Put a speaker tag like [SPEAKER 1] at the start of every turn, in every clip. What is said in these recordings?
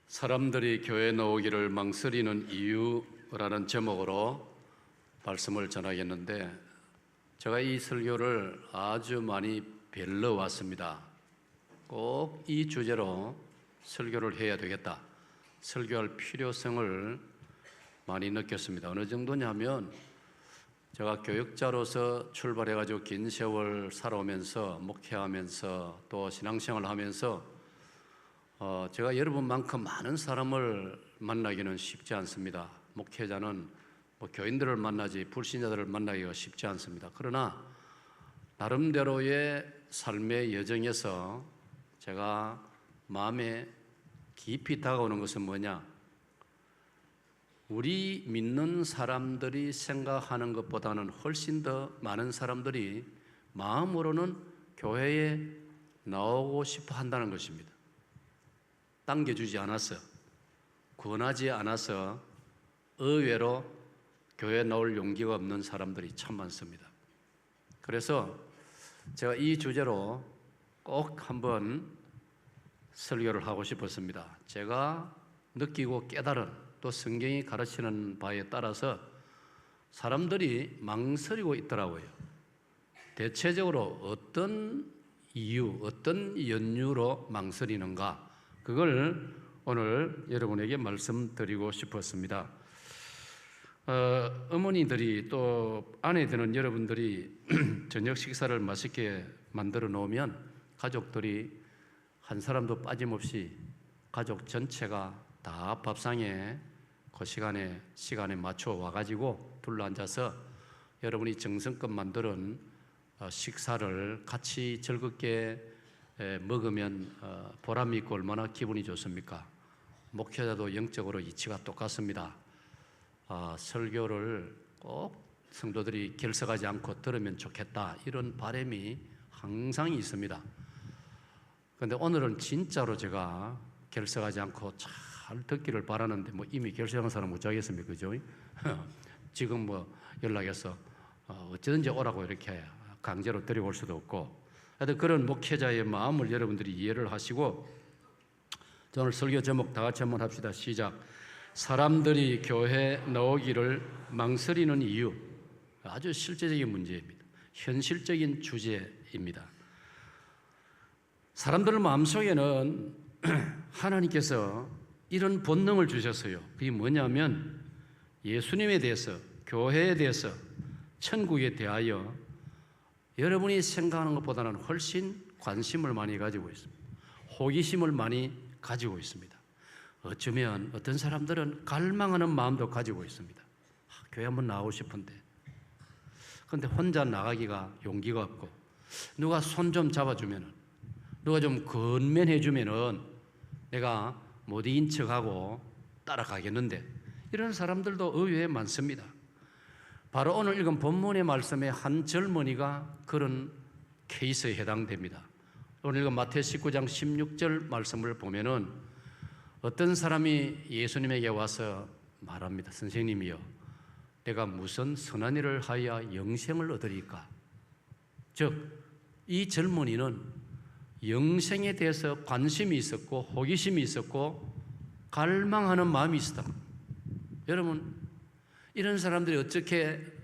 [SPEAKER 1] 사람들이 교회에 나오기를 망설이는 이유라는 제목으로 말씀을 전하겠는데, 제가 이 설교를 아주 많이 빌러 왔습니다. 꼭 이 주제로 설교를 해야 되겠다, 설교할 필요성을 많이 느꼈습니다. 어느 정도냐면, 제가 교육자로서 출발해가지고 긴 세월 살아오면서, 목회하면서 또 신앙생활을 하면서 제가 여러분만큼 많은 사람을 만나기는 쉽지 않습니다. 목회자는 교인들을 만나지 불신자들을 만나기가 쉽지 않습니다. 그러나 나름대로의 삶의 여정에서 제가 마음에 깊이 다가오는 것은 뭐냐? 우리 믿는 사람들이 생각하는 것보다는 훨씬 더 많은 사람들이 마음으로는 교회에 나오고 싶어 한다는 것입니다. 당겨주지 않아서, 권하지 않아서 의외로 교회에 나올 용기가 없는 사람들이 참 많습니다. 그래서 제가 이 주제로 꼭 한번 설교를 하고 싶었습니다. 제가 느끼고 깨달은, 또 성경이 가르치는 바에 따라서 사람들이 망설이고 있더라고요. 대체적으로 어떤 이유, 어떤 연유로 망설이는가, 그걸 오늘 여러분에게 말씀드리고 싶었습니다. 어머니들이 또 아내 되는 여러분들이 저녁 식사를 맛있게 만들어 놓으면 가족들이 한 사람도 빠짐없이 가족 전체가 다 밥상에 그 시간에 맞춰 와가지고 둘러앉아서 여러분이 정성껏 만드는 식사를 같이 즐겁게 먹으면 보람이 있고 얼마나 기분이 좋습니까? 목회자도 영적으로 이치가 똑같습니다. 설교를 꼭 성도들이 결석하지 않고 들으면 좋겠다, 이런 바람이 항상 있습니다. 그런데 오늘은 진짜로 제가 결석하지 않고 잘 듣기를 바라는데, 이미 결석한 사람 못 자겠습니까? 그죠? 지금 연락해서 어쩌든지 오라고 이렇게 강제로 데려올 수도 없고, 하여튼 그런 목회자의 마음을 여러분들이 이해를 하시고, 오늘 설교 제목 다 같이 한번 합시다. 시작. 사람들이 교회에 나오기를 망설이는 이유. 아주 실제적인 문제입니다. 현실적인 주제입니다. 사람들 마음속에는 하나님께서 이런 본능을 주셨어요. 그게 뭐냐면, 예수님에 대해서, 교회에 대해서, 천국에 대하여 여러분이 생각하는 것보다는 훨씬 관심을 많이 가지고 있습니다. 호기심을 많이 가지고 있습니다. 어쩌면 어떤 사람들은 갈망하는 마음도 가지고 있습니다. 교회 한번 나오고 싶은데, 그런데 혼자 나가기가 용기가 없고, 누가 손 좀 잡아주면은, 누가 좀 건면해주면은 내가 못 이긴 척하고 따라가겠는데, 이런 사람들도 의외에 많습니다. 바로 오늘 읽은 본문의 말씀에 한 젊은이가 그런 케이스에 해당됩니다. 오늘 읽은 마태오 19장 16절 말씀을 보면은 어떤 사람이 예수님에게 와서 말합니다. 선생님이요, 내가 무슨 선한 일을 하여 영생을 얻으리까? 즉, 이 젊은이는 영생에 대해서 관심이 있었고, 호기심이 있었고, 갈망하는 마음이 있었다. 여러분, 이런 사람들이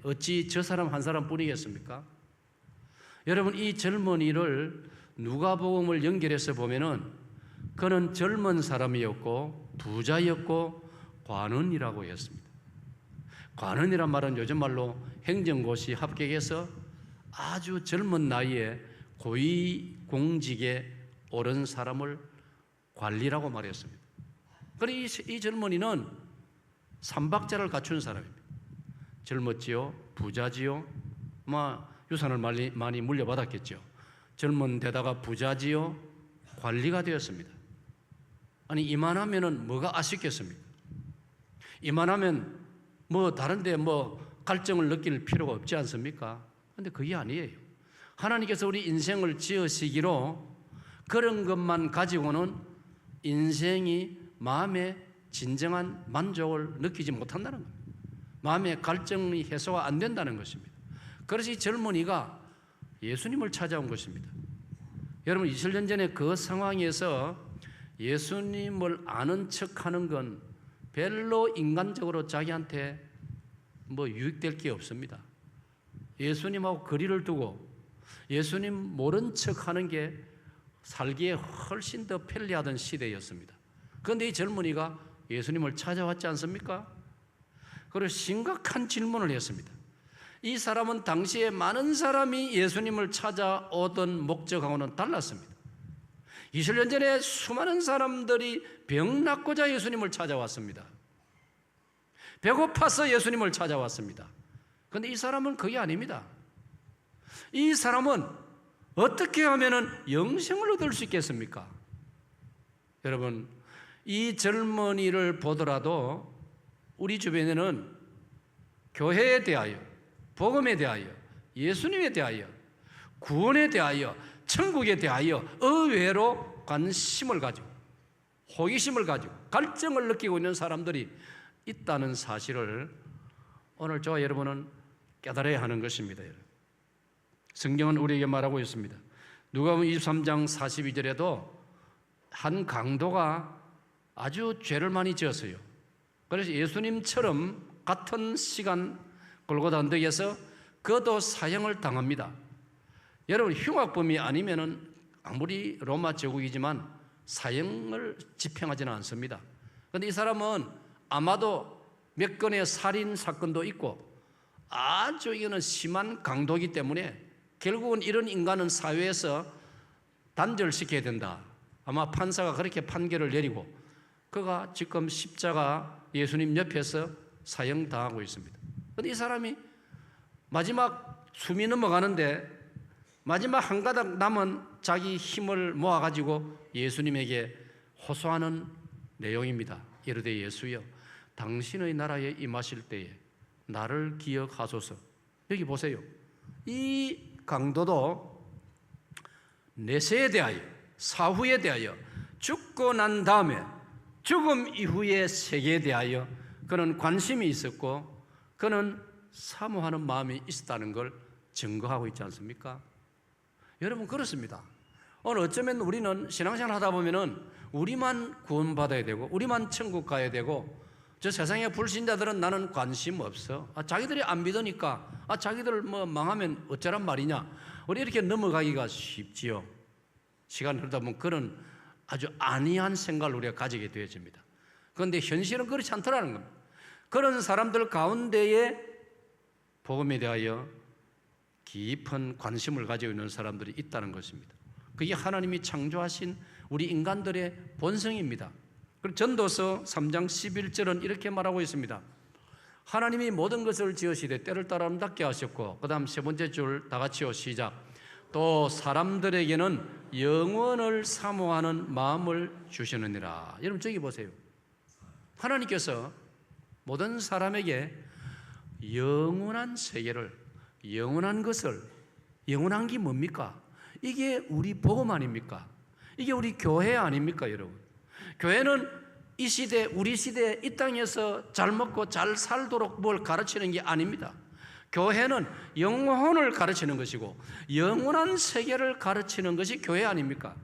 [SPEAKER 1] 어찌 저 사람 한 사람뿐이겠습니까? 여러분, 이 젊은이를 누가복음을 연결해서 보면은 그는 젊은 사람이었고 부자였고 관원이라고 했습니다. 관원이란 말은 요즘 말로 행정고시 합격해서 아주 젊은 나이에 고위공직에 오른 사람을 관리라고 말했습니다. 그래서 이 젊은이는 삼박자를 갖춘 사람입니다. 젊었지요, 부자지요, 유산을 많이 물려받았겠죠. 젊은 데다가 부자지요, 관리가 되었습니다. 아니, 이만하면은 뭐가 아쉽겠습니까? 이만하면 다른데 갈증을 느낄 필요가 없지 않습니까? 그런데 그게 아니에요. 하나님께서 우리 인생을 지으시기로 그런 것만 가지고는 인생이 마음에 진정한 만족을 느끼지 못한다는 겁니다. 마음의 갈증이 해소가 안 된다는 것입니다. 그래서 이 젊은이가 예수님을 찾아온 것입니다. 여러분, 20년 전에 그 상황에서 예수님을 아는 척하는 건 별로 인간적으로 자기한테 뭐 유익될 게 없습니다. 예수님하고 거리를 두고 예수님 모른 척하는 게 살기에 훨씬 더 편리하던 시대였습니다. 그런데 이 젊은이가 예수님을 찾아왔지 않습니까? 그리고 심각한 질문을 했습니다. 이 사람은 당시에 많은 사람이 예수님을 찾아오던 목적하고는 달랐습니다. 20년 전에 수많은 사람들이 병 낫고자 예수님을 찾아왔습니다. 배고파서 예수님을 찾아왔습니다. 그런데 이 사람은 그게 아닙니다. 이 사람은 어떻게 하면 영생을 얻을 수 있겠습니까? 여러분, 이 젊은이를 보더라도 우리 주변에는 교회에 대하여, 복음에 대하여, 예수님에 대하여, 구원에 대하여, 천국에 대하여 의외로 관심을 가지고 호기심을 가지고 갈증을 느끼고 있는 사람들이 있다는 사실을 오늘 저와 여러분은 깨달아야 하는 것입니다. 성경은 우리에게 말하고 있습니다. 누가복음 23장 42절에도 한 강도가 아주 죄를 많이 지었어요. 그래서 예수님처럼 같은 시간 골고다 언덕에서 그도 사형을 당합니다. 여러분, 흉악범이 아니면은 아무리 로마 제국이지만 사형을 집행하지는 않습니다. 그런데 이 사람은 아마도 몇 건의 살인 사건도 있고 아주 이거는 심한 강도이기 때문에 결국은 이런 인간은 사회에서 단절시켜야 된다. 아마 판사가 그렇게 판결을 내리고 그가 지금 십자가 예수님 옆에서 사형당하고 있습니다. 그런데 이 사람이 마지막 숨이 넘어가는데 마지막 한 가닥 남은 자기 힘을 모아가지고 예수님에게 호소하는 내용입니다. 이르되 예수여, 당신의 나라에 임하실 때에 나를 기억하소서. 여기 보세요. 이 강도도 내세에 대하여, 사후에 대하여, 죽고 난 다음에 죽음 이후의 세계에 대하여 그는 관심이 있었고 그는 사모하는 마음이 있었다는 걸 증거하고 있지 않습니까? 여러분, 그렇습니다. 오늘 어쩌면 우리는 신앙생활 하다 보면은 우리만 구원받아야 되고 우리만 천국 가야 되고 저 세상의 불신자들은 나는 관심 없어. 자기들이 안 믿으니까 자기들 뭐 망하면 어쩌란 말이냐. 우리 이렇게 넘어가기가 쉽지요. 시간 흐르다 보면 그런 아주 안이한 생각을 우리가 가지게 되어집니다. 그런데 현실은 그렇지 않더라는 겁니다. 그런 사람들 가운데에 복음에 대하여 깊은 관심을 가지고 있는 사람들이 있다는 것입니다. 그게 하나님이 창조하신 우리 인간들의 본성입니다. 그리고 전도서 3장 11절은 이렇게 말하고 있습니다. 하나님이 모든 것을 지으시되 때를 따라 아름답게 하셨고, 그 다음 세 번째 줄 다 같이요, 시작. 또 사람들에게는 영원을 사모하는 마음을 주시느니라. 여러분, 저기 보세요. 하나님께서 모든 사람에게 영원한 세계를, 영원한 것을, 영원한 게 뭡니까? 이게 우리 복음 아닙니까? 이게 우리 교회 아닙니까, 여러분? 교회는 이 시대, 우리 시대 이 땅에서 잘 먹고 잘 살도록 뭘 가르치는 게 아닙니다. 교회는 영혼을 가르치는 것이고 영원한 세계를 가르치는 것이 교회 아닙니까?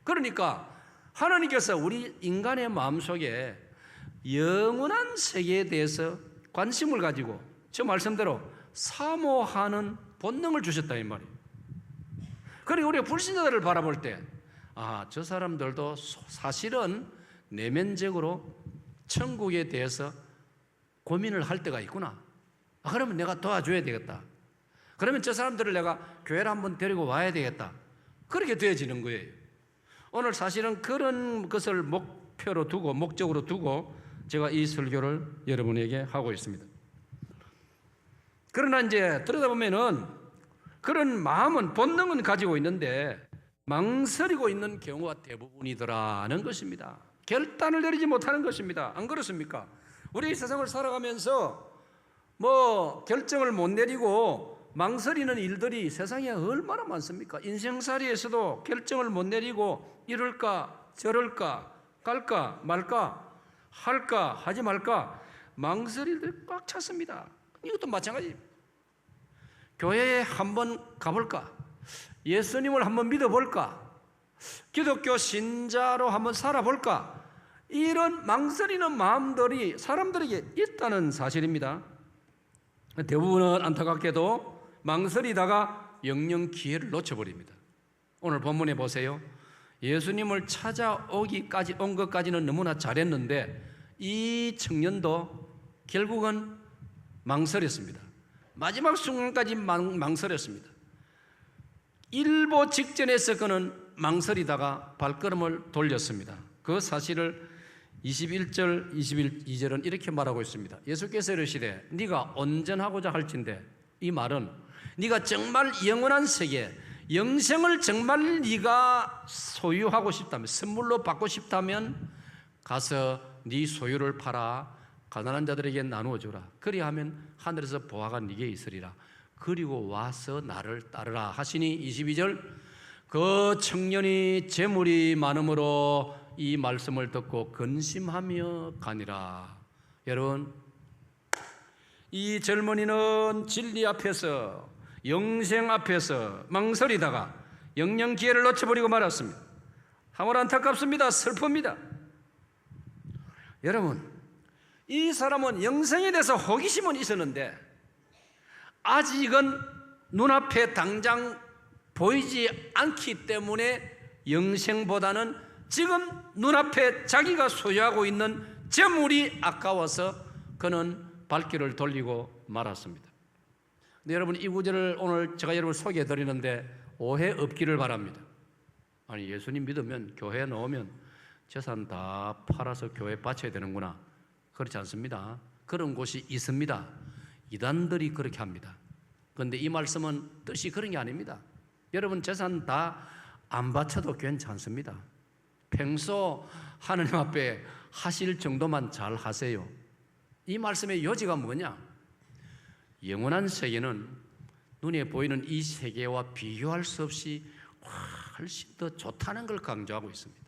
[SPEAKER 1] 그러니까 하나님께서 우리 인간의 마음속에 영원한 세계에 대해서 관심을 가지고 저 말씀대로 사모하는 본능을 주셨다 이 말이에요. 그리고 우리가 불신자들을 바라볼 때 저 사람들도 사실은 내면적으로 천국에 대해서 고민을 할 때가 있구나. 그러면 내가 도와줘야 되겠다. 그러면 저 사람들을 내가 교회를 한번 데리고 와야 되겠다. 그렇게 되어지는 거예요. 오늘 사실은 그런 것을 목표로 두고, 목적으로 두고 제가 이 설교를 여러분에게 하고 있습니다. 그러나 이제 들여다보면은 그런 마음은, 본능은 가지고 있는데 망설이고 있는 경우가 대부분이더라는 것입니다. 결단을 내리지 못하는 것입니다. 안 그렇습니까? 우리 이 세상을 살아가면서 결정을 못 내리고 망설이는 일들이 세상에 얼마나 많습니까? 인생살이에서도 결정을 못 내리고 이럴까 저럴까 갈까 말까 할까 하지 말까 망설이들이 꽉 찼습니다. 이것도 마찬가지. 교회에 한번 가볼까? 예수님을 한번 믿어볼까? 기독교 신자로 한번 살아볼까? 이런 망설이는 마음들이 사람들에게 있다는 사실입니다. 대부분은 안타깝게도 망설이다가 영영 기회를 놓쳐버립니다. 오늘 본문에 보세요. 예수님을 찾아오기까지 온 것까지는 너무나 잘했는데 이 청년도 결국은 망설였습니다. 마지막 순간까지 망설였습니다. 일보 직전에서 그는 망설이다가 발걸음을 돌렸습니다. 그 사실을 21절, 22절은 이렇게 말하고 있습니다. 예수께서 이르시되 네가 온전하고자 할진대, 이 말은 네가 정말 영원한 세계, 영생을 정말 네가 소유하고 싶다면, 선물로 받고 싶다면 가서 네 소유를 팔아 가난한 자들에게 나누어 주라. 그리하면 하늘에서 보화가 네게 있으리라. 그리고 와서 나를 따르라 하시니 22절, 그 청년이 재물이 많음으로 이 말씀을 듣고 근심하며 가니라. 여러분, 이 젊은이는 진리 앞에서, 영생 앞에서 망설이다가 영영 기회를 놓쳐버리고 말았습니다. 참으로 안타깝습니다. 슬픕니다. 여러분, 이 사람은 영생에 대해서 호기심은 있었는데 아직은 눈앞에 당장 보이지 않기 때문에 영생보다는 지금 눈앞에 자기가 소유하고 있는 재물이 아까워서 그는 발길을 돌리고 말았습니다. 근데 여러분, 이 구절을 오늘 제가 여러분 소개해 드리는데 오해 없기를 바랍니다. 아니, 예수님 믿으면 교회에 넣으면 재산 다 팔아서 교회에 바쳐야 되는구나. 그렇지 않습니다. 그런 곳이 있습니다. 이단들이 그렇게 합니다. 그런데 이 말씀은 뜻이 그런 게 아닙니다. 여러분, 재산 다 안 바쳐도 괜찮습니다. 평소 하나님 앞에 하실 정도만 잘 하세요. 이 말씀의 요지가 뭐냐? 영원한 세계는 눈에 보이는 이 세계와 비교할 수 없이 훨씬 더 좋다는 걸 강조하고 있습니다.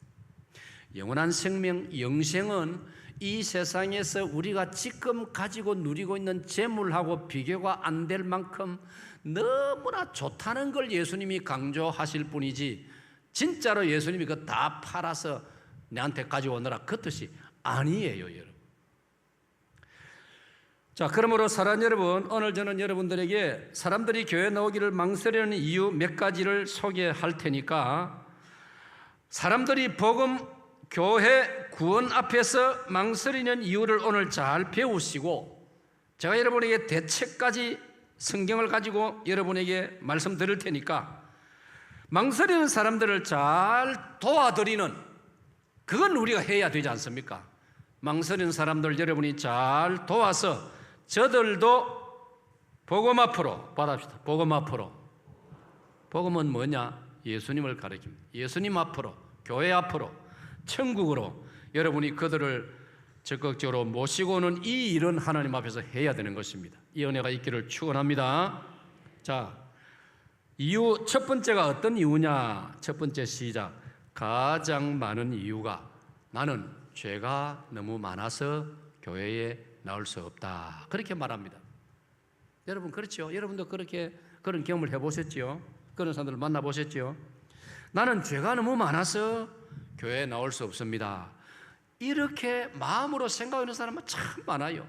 [SPEAKER 1] 영원한 생명, 영생은 이 세상에서 우리가 지금 가지고 누리고 있는 재물하고 비교가 안 될 만큼 너무나 좋다는 걸 예수님이 강조하실 뿐이지, 진짜로 예수님이 그거 다 팔아서 내한테 가지고 오너라 그 뜻이 아니에요, 여러분. 자, 그러므로 사랑하는 여러분, 오늘 저는 여러분들에게 사람들이 교회 나오기를 망설이는 이유 몇 가지를 소개할 테니까 사람들이 복음, 교회, 구원 앞에서 망설이는 이유를 오늘 잘 배우시고, 제가 여러분에게 대책까지 성경을 가지고 여러분에게 말씀드릴 테니까 망설이는 사람들을 잘 도와드리는, 그건 우리가 해야 되지 않습니까? 망설이는 사람들 여러분이 잘 도와서 저들도 복음 앞으로 받아봅시다. 복음 앞으로. 복음은 뭐냐? 예수님을 가리킵니다. 예수님 앞으로, 교회 앞으로, 천국으로 여러분이 그들을 적극적으로 모시고 오는 이 일은 하나님 앞에서 해야 되는 것입니다. 이 은혜가 있기를 축원합니다. 자, 이유 첫 번째가 어떤 이유냐? 첫 번째 시작. 가장 많은 이유가 나는 죄가 너무 많아서 교회에 나올 수 없다. 그렇게 말합니다. 여러분 그렇죠? 여러분도 그렇게 그런 경험을 해보셨죠? 그런 사람들을 만나보셨죠? 나는 죄가 너무 많아서 교회에 나올 수 없습니다. 이렇게 마음으로 생각하는 사람은 참 많아요.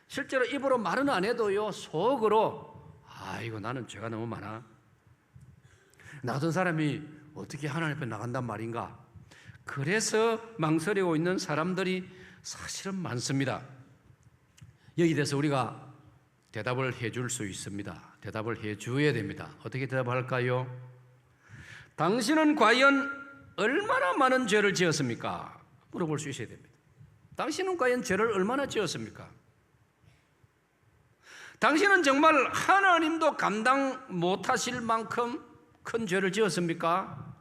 [SPEAKER 1] 실제로 입으로 말은 안 해도요, 속으로 아이고 나는 죄가 너무 많아. 나 같은 사람이 어떻게 하나님 앞에 나간단 말인가? 그래서 망설이고 있는 사람들이 사실은 많습니다. 여기에 대해서 우리가 대답을 해줄 수 있습니다. 대답을 해줘야 됩니다. 어떻게 대답할까요? 당신은 과연 얼마나 많은 죄를 지었습니까? 물어볼 수 있어야 됩니다. 당신은 과연 죄를 얼마나 지었습니까? 당신은 정말 하나님도 감당 못하실 만큼 큰 죄를 지었습니까?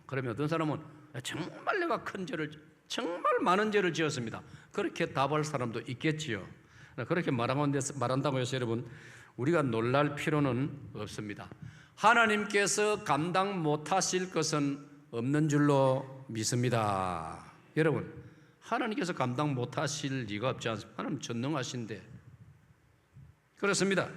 [SPEAKER 1] 그러면 어떤 사람은 정말 내가 큰 죄를, 정말 많은 죄를 지었습니다. 그렇게 답할 사람도 있겠지요. 그렇게 말한다고 해서 여러분 우리가 놀랄 필요는 없습니다. 하나님께서 감당 못하실 것은 없는 줄로 믿습니다. 여러분, 하나님께서 감당 못하실 리가 없지 않습니까? 하나님 전능하신데. 그렇습니다.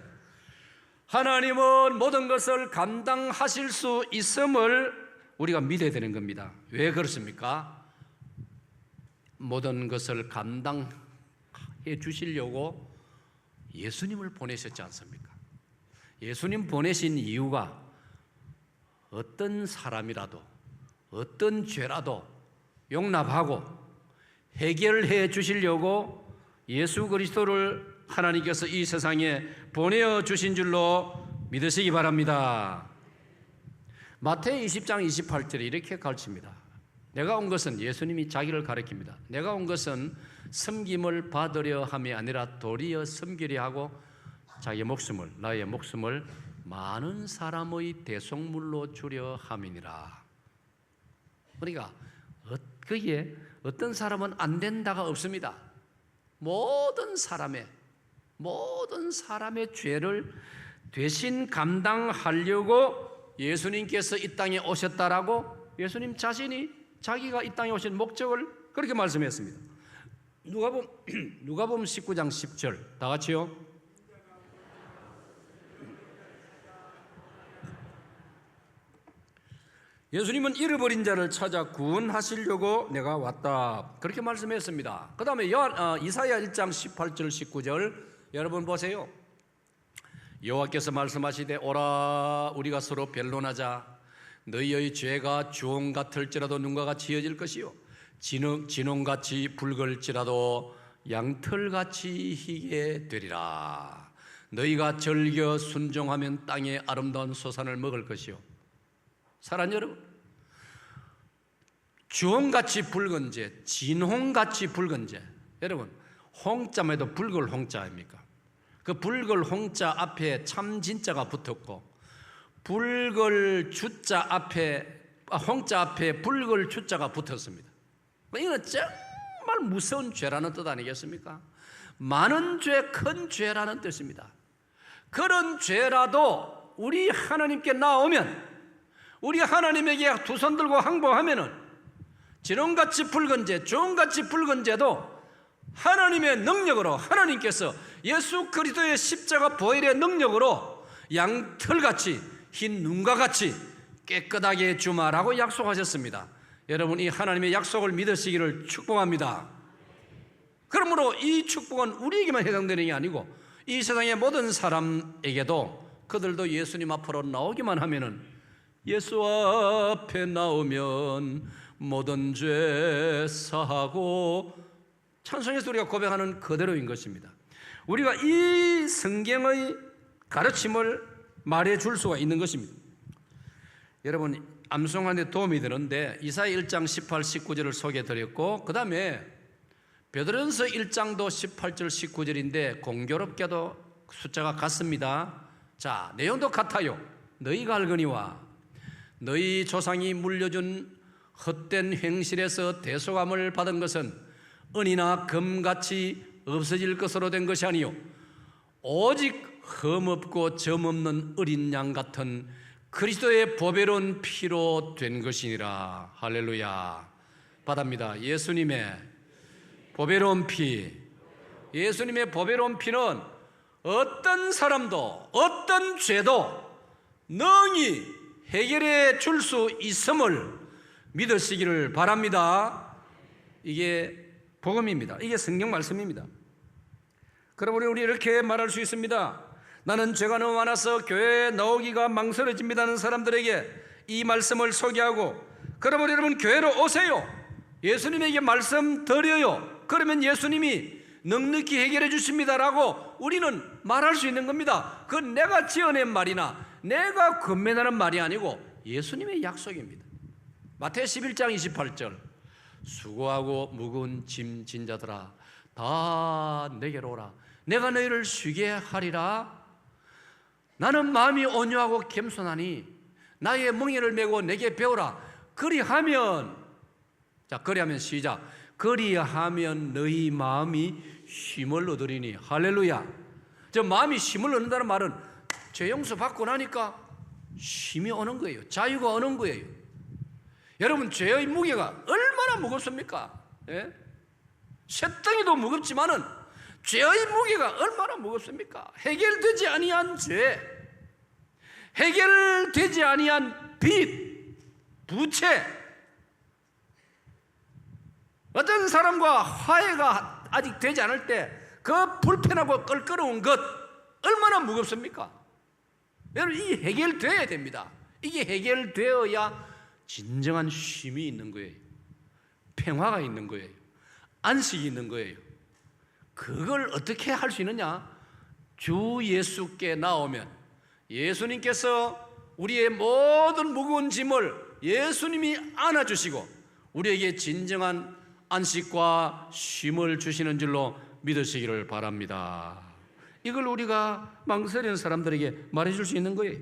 [SPEAKER 1] 하나님은 모든 것을 감당하실 수 있음을 우리가 믿어야 되는 겁니다. 왜 그렇습니까? 모든 것을 감당해 주시려고 예수님을 보내셨지 않습니까? 예수님 보내신 이유가 어떤 사람이라도 어떤 죄라도 용납하고 해결해 주시려고 예수 그리스도를 하나님께서 이 세상에 보내어 주신 줄로 믿으시기 바랍니다. 마태의 20장 28절에 이렇게 가르칩니다. 내가 온 것은, 예수님이 자기를 가리킵니다. 내가 온 것은 섬김을 받으려 함이 아니라 도리어 섬기려 하고 자기의 목숨을, 나의 목숨을 많은 사람의 대속물로 주려 함이니라. 그러니까 거기에 어떤 사람은 안 된다가 없습니다. 모든 사람의 죄를 대신 감당하려고 예수님께서 이 땅에 오셨다라고 예수님 자신이 자기가 이 땅에 오신 목적을 그렇게 말씀했습니다. 누가복음 19장 10절 다 같이요. 예수님은 잃어버린 자를 찾아 구원하시려고 내가 왔다, 그렇게 말씀했습니다. 그 다음에 이사야 1장 18절 19절 여러분 보세요. 여호와께서 말씀하시되 오라 우리가 서로 변론하자. 너희의 죄가 주홍 같을지라도 눈과 같이 이어질 것이요 진홍같이 붉을지라도 양털같이 희게 되리라. 너희가 즐겨 순종하면 땅의 아름다운 소산을 먹을 것이요. 사랑하는 여러분, 주홍같이 붉은 죄, 진홍같이 붉은 죄. 여러분, 홍자에도 붉을 홍자입니까? 그 붉을 홍자 앞에 참 진짜가 붙었고 붉을 주자 앞에, 홍자 앞에 붉을 주자가 붙었습니다. 이건 정말 무서운 죄라는 뜻 아니겠습니까? 많은 죄, 큰 죄라는 뜻입니다. 그런 죄라도 우리 하나님께 나오면, 우리 하나님에게 두 손 들고 항복하면은 진홍같이 붉은 죄, 주홍같이 붉은 죄도 하나님의 능력으로, 하나님께서 예수 그리스도의 십자가 보혈의 능력으로 양털같이 흰 눈과 같이 깨끗하게 주마라고 약속하셨습니다. 여러분, 이 하나님의 약속을 믿으시기를 축복합니다. 그러므로 이 축복은 우리에게만 해당되는 게 아니고 이 세상의 모든 사람에게도, 그들도 예수님 앞으로 나오기만 하면은, 예수 앞에 나오면 모든 죄 사하고, 찬송에서 우리가 고백하는 그대로인 것입니다. 우리가 이 성경의 가르침을 말해줄 수가 있는 것입니다. 여러분, 암송하는 데 도움이 되는데 이사야 1장 18, 19절을 소개해드렸고, 그 다음에 베드로전서 1장도 18절, 19절인데 공교롭게도 숫자가 같습니다. 자, 내용도 같아요. 너희가 알거니와 너희 조상이 물려준 헛된 행실에서 대속함을 받은 것은 은이나 금같이 없어질 것으로 된 것이 아니요 오직 흠없고 점없는 어린 양 같은 그리스도의 보배로운 피로 된 것이니라. 할렐루야. 받합니다. 예수님의 보배로운 피, 예수님의 보배로운 피는 어떤 사람도 어떤 죄도 능히 해결해 줄 수 있음을 믿으시기를 바랍니다. 이게 복음입니다. 이게 성경 말씀입니다. 그러므로 우리 이렇게 말할 수 있습니다. 나는 죄가 너무 많아서 교회에 나오기가 망설여집니다는 사람들에게 이 말씀을 소개하고, 그러므로 여러분 교회로 오세요. 예수님에게 말씀 드려요. 그러면 예수님이 넉넉히 해결해 주십니다라고 우리는 말할 수 있는 겁니다. 그건 내가 지어낸 말이나 내가 건면하는 말이 아니고 예수님의 약속입니다. 마태복음 11장 28절 수고하고 무거운 짐 진 자들아 다 내게로 오라. 내가 너희를 쉬게 하리라. 나는 마음이 온유하고 겸손하니 나의 멍에를 메고 내게 배우라. 그리하면, 자, 그리하면 시작. 그리하면 너희 마음이 쉼을 얻으리니. 할렐루야. 저 마음이 쉼을 얻는다는 말은 죄 용서 받고 나니까 쉼이 오는 거예요. 자유가 오는 거예요. 여러분, 죄의 무게가 얼마나 무겁습니까? 예? 쇳덩이도 무겁지만은 죄의 무게가 얼마나 무겁습니까? 해결되지 아니한 죄, 해결되지 아니한 빚, 부채. 어떤 사람과 화해가 아직 되지 않을 때 그 불편하고 껄끄러운 것 얼마나 무겁습니까? 여러분, 이 해결되어야 됩니다. 이게 해결되어야 진정한 쉼이 있는 거예요. 평화가 있는 거예요. 안식이 있는 거예요. 그걸 어떻게 할 수 있느냐? 주 예수께 나오면 예수님께서 우리의 모든 무거운 짐을 예수님이 안아주시고 우리에게 진정한 안식과 쉼을 주시는 줄로 믿으시기를 바랍니다. 이걸 우리가 망설이는 사람들에게 말해줄 수 있는 거예요.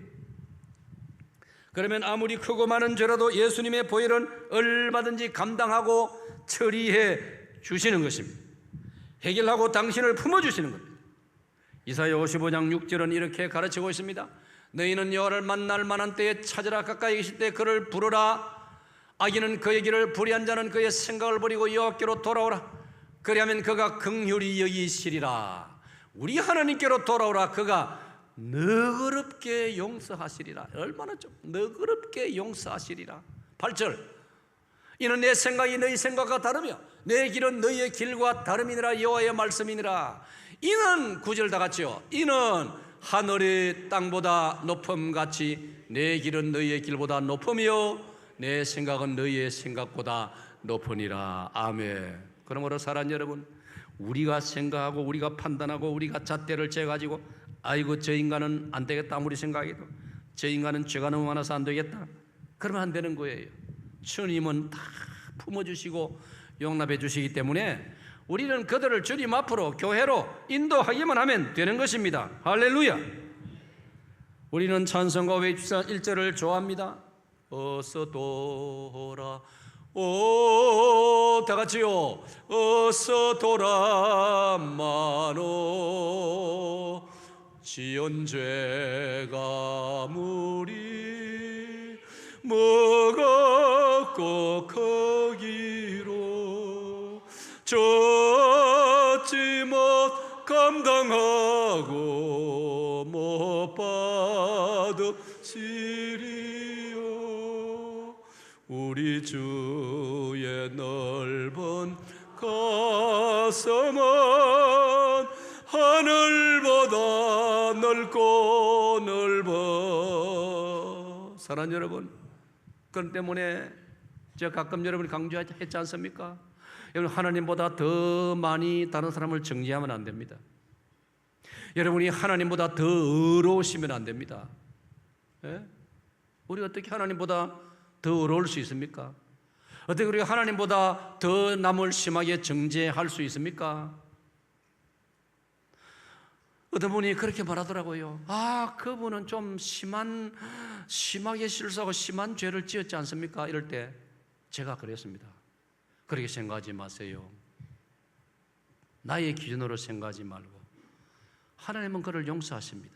[SPEAKER 1] 그러면 아무리 크고 많은 죄라도 예수님의 보혈은 얼마든지 감당하고 처리해 주시는 것입니다. 해결하고 당신을 품어주시는 겁니다. 이사야 55장 6절은 이렇게 가르치고 있습니다. 너희는 여호와를 만날 만한 때에 찾으라. 가까이 계실 때 그를 부르라. 악인은 그의 길을 불의한 자는 그의 생각을 버리고 여호와께로 돌아오라. 그리하면 그가 긍휼히 여기시리라. 우리 하나님께로 돌아오라. 그가 너그럽게 용서하시리라. 얼마나 좀 너그럽게 용서하시리라. 8절, 이는 내 생각이 너희 생각과 다르며 내 길은 너희의 길과 다름이니라. 여호와의 말씀이니라. 이는 9절 다 같이요. 이는 하늘이 땅보다 높음같이 내 길은 너희의 길보다 높으며 내 생각은 너희의 생각보다 높으니라. 아멘. 그러므로 사랑하는 여러분, 우리가 생각하고 우리가 판단하고 우리가 잣대를 재가지고 아이고 저 인간은 안 되겠다 아무리 생각해도 저 인간은 죄가 너무 많아서 안 되겠다 그러면 안 되는 거예요. 주님은 다 품어주시고 용납해 주시기 때문에 우리는 그들을 주님 앞으로 교회로 인도하기만 하면 되는 것입니다. 할렐루야. 우리는 찬송가 1절을 좋아합니다. 어서 돌아 오, 다 같이요. 어서 돌아 마노 지은 죄가 무리 먹었고 거기로 젖지 못 감당하고 못 받으시리요. 우리 주의 넓은 가슴은 하늘보다 넓고 넓어. 사랑하는 여러분, 그런 때문에 제가 가끔 여러분이 강조했지 않습니까? 여러분, 하나님보다 더 많이 다른 사람을 정죄하면 안 됩니다. 여러분이 하나님보다 더 의로우시면 안 됩니다. 예? 우리 어떻게 하나님보다 더 어려울 수 있습니까? 어떻게 우리가 하나님보다 더 남을 심하게 정죄할 수 있습니까? 어떤 분이 그렇게 말하더라고요. 아, 그분은 좀 심하게 실수하고 심한 죄를 지었지 않습니까? 이럴 때 제가 그랬습니다. 그렇게 생각하지 마세요. 나의 기준으로 생각하지 말고 하나님은 그를 용서하십니다.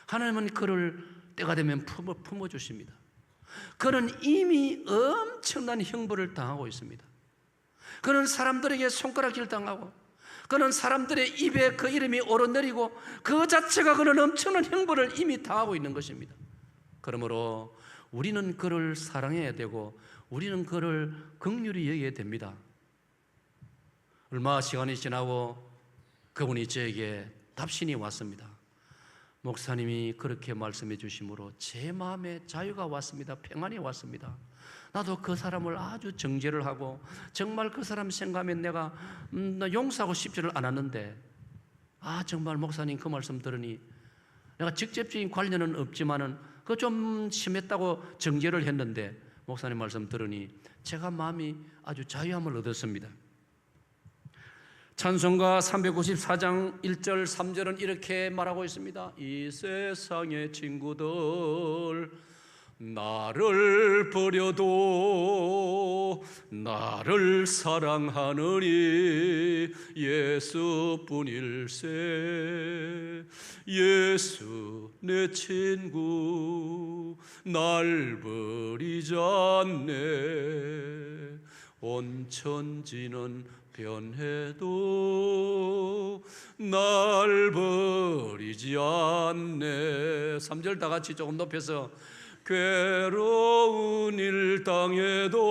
[SPEAKER 1] 하나님은 그를 때가 되면 품어주십니다. 그는 이미 엄청난 형벌을 당하고 있습니다. 그는 사람들에게 손가락질 당하고 그는 사람들의 입에 그 이름이 오르내리고 그 자체가 그는 엄청난 형벌을 이미 당하고 있는 것입니다. 그러므로 우리는 그를 사랑해야 되고 우리는 그를 긍휼히 여겨야 됩니다. 얼마 시간이 지나고 그분이 저에게 답신이 왔습니다. 목사님이 그렇게 말씀해 주심으로 제 마음에 자유가 왔습니다. 평안이 왔습니다. 나도 그 사람을 아주 정죄를 하고 정말 그 사람 생각하면 내가 용서하고 싶지를 않았는데 정말 목사님 그 말씀 들으니 내가 직접적인 관련은 없지만은 그거 좀 심했다고 정죄를 했는데 목사님 말씀 들으니 제가 마음이 아주 자유함을 얻었습니다. 찬송가 394장 1절 3절은 이렇게 말하고 있습니다. 이 세상의 친구들 나를 버려도 나를 사랑하느니 예수뿐일세. 예수 내 친구 날 버리지 않네. 온 천지는 변해도 날 버리지 않네. 3절 다 같이 조금 높여서 괴로운 일당에도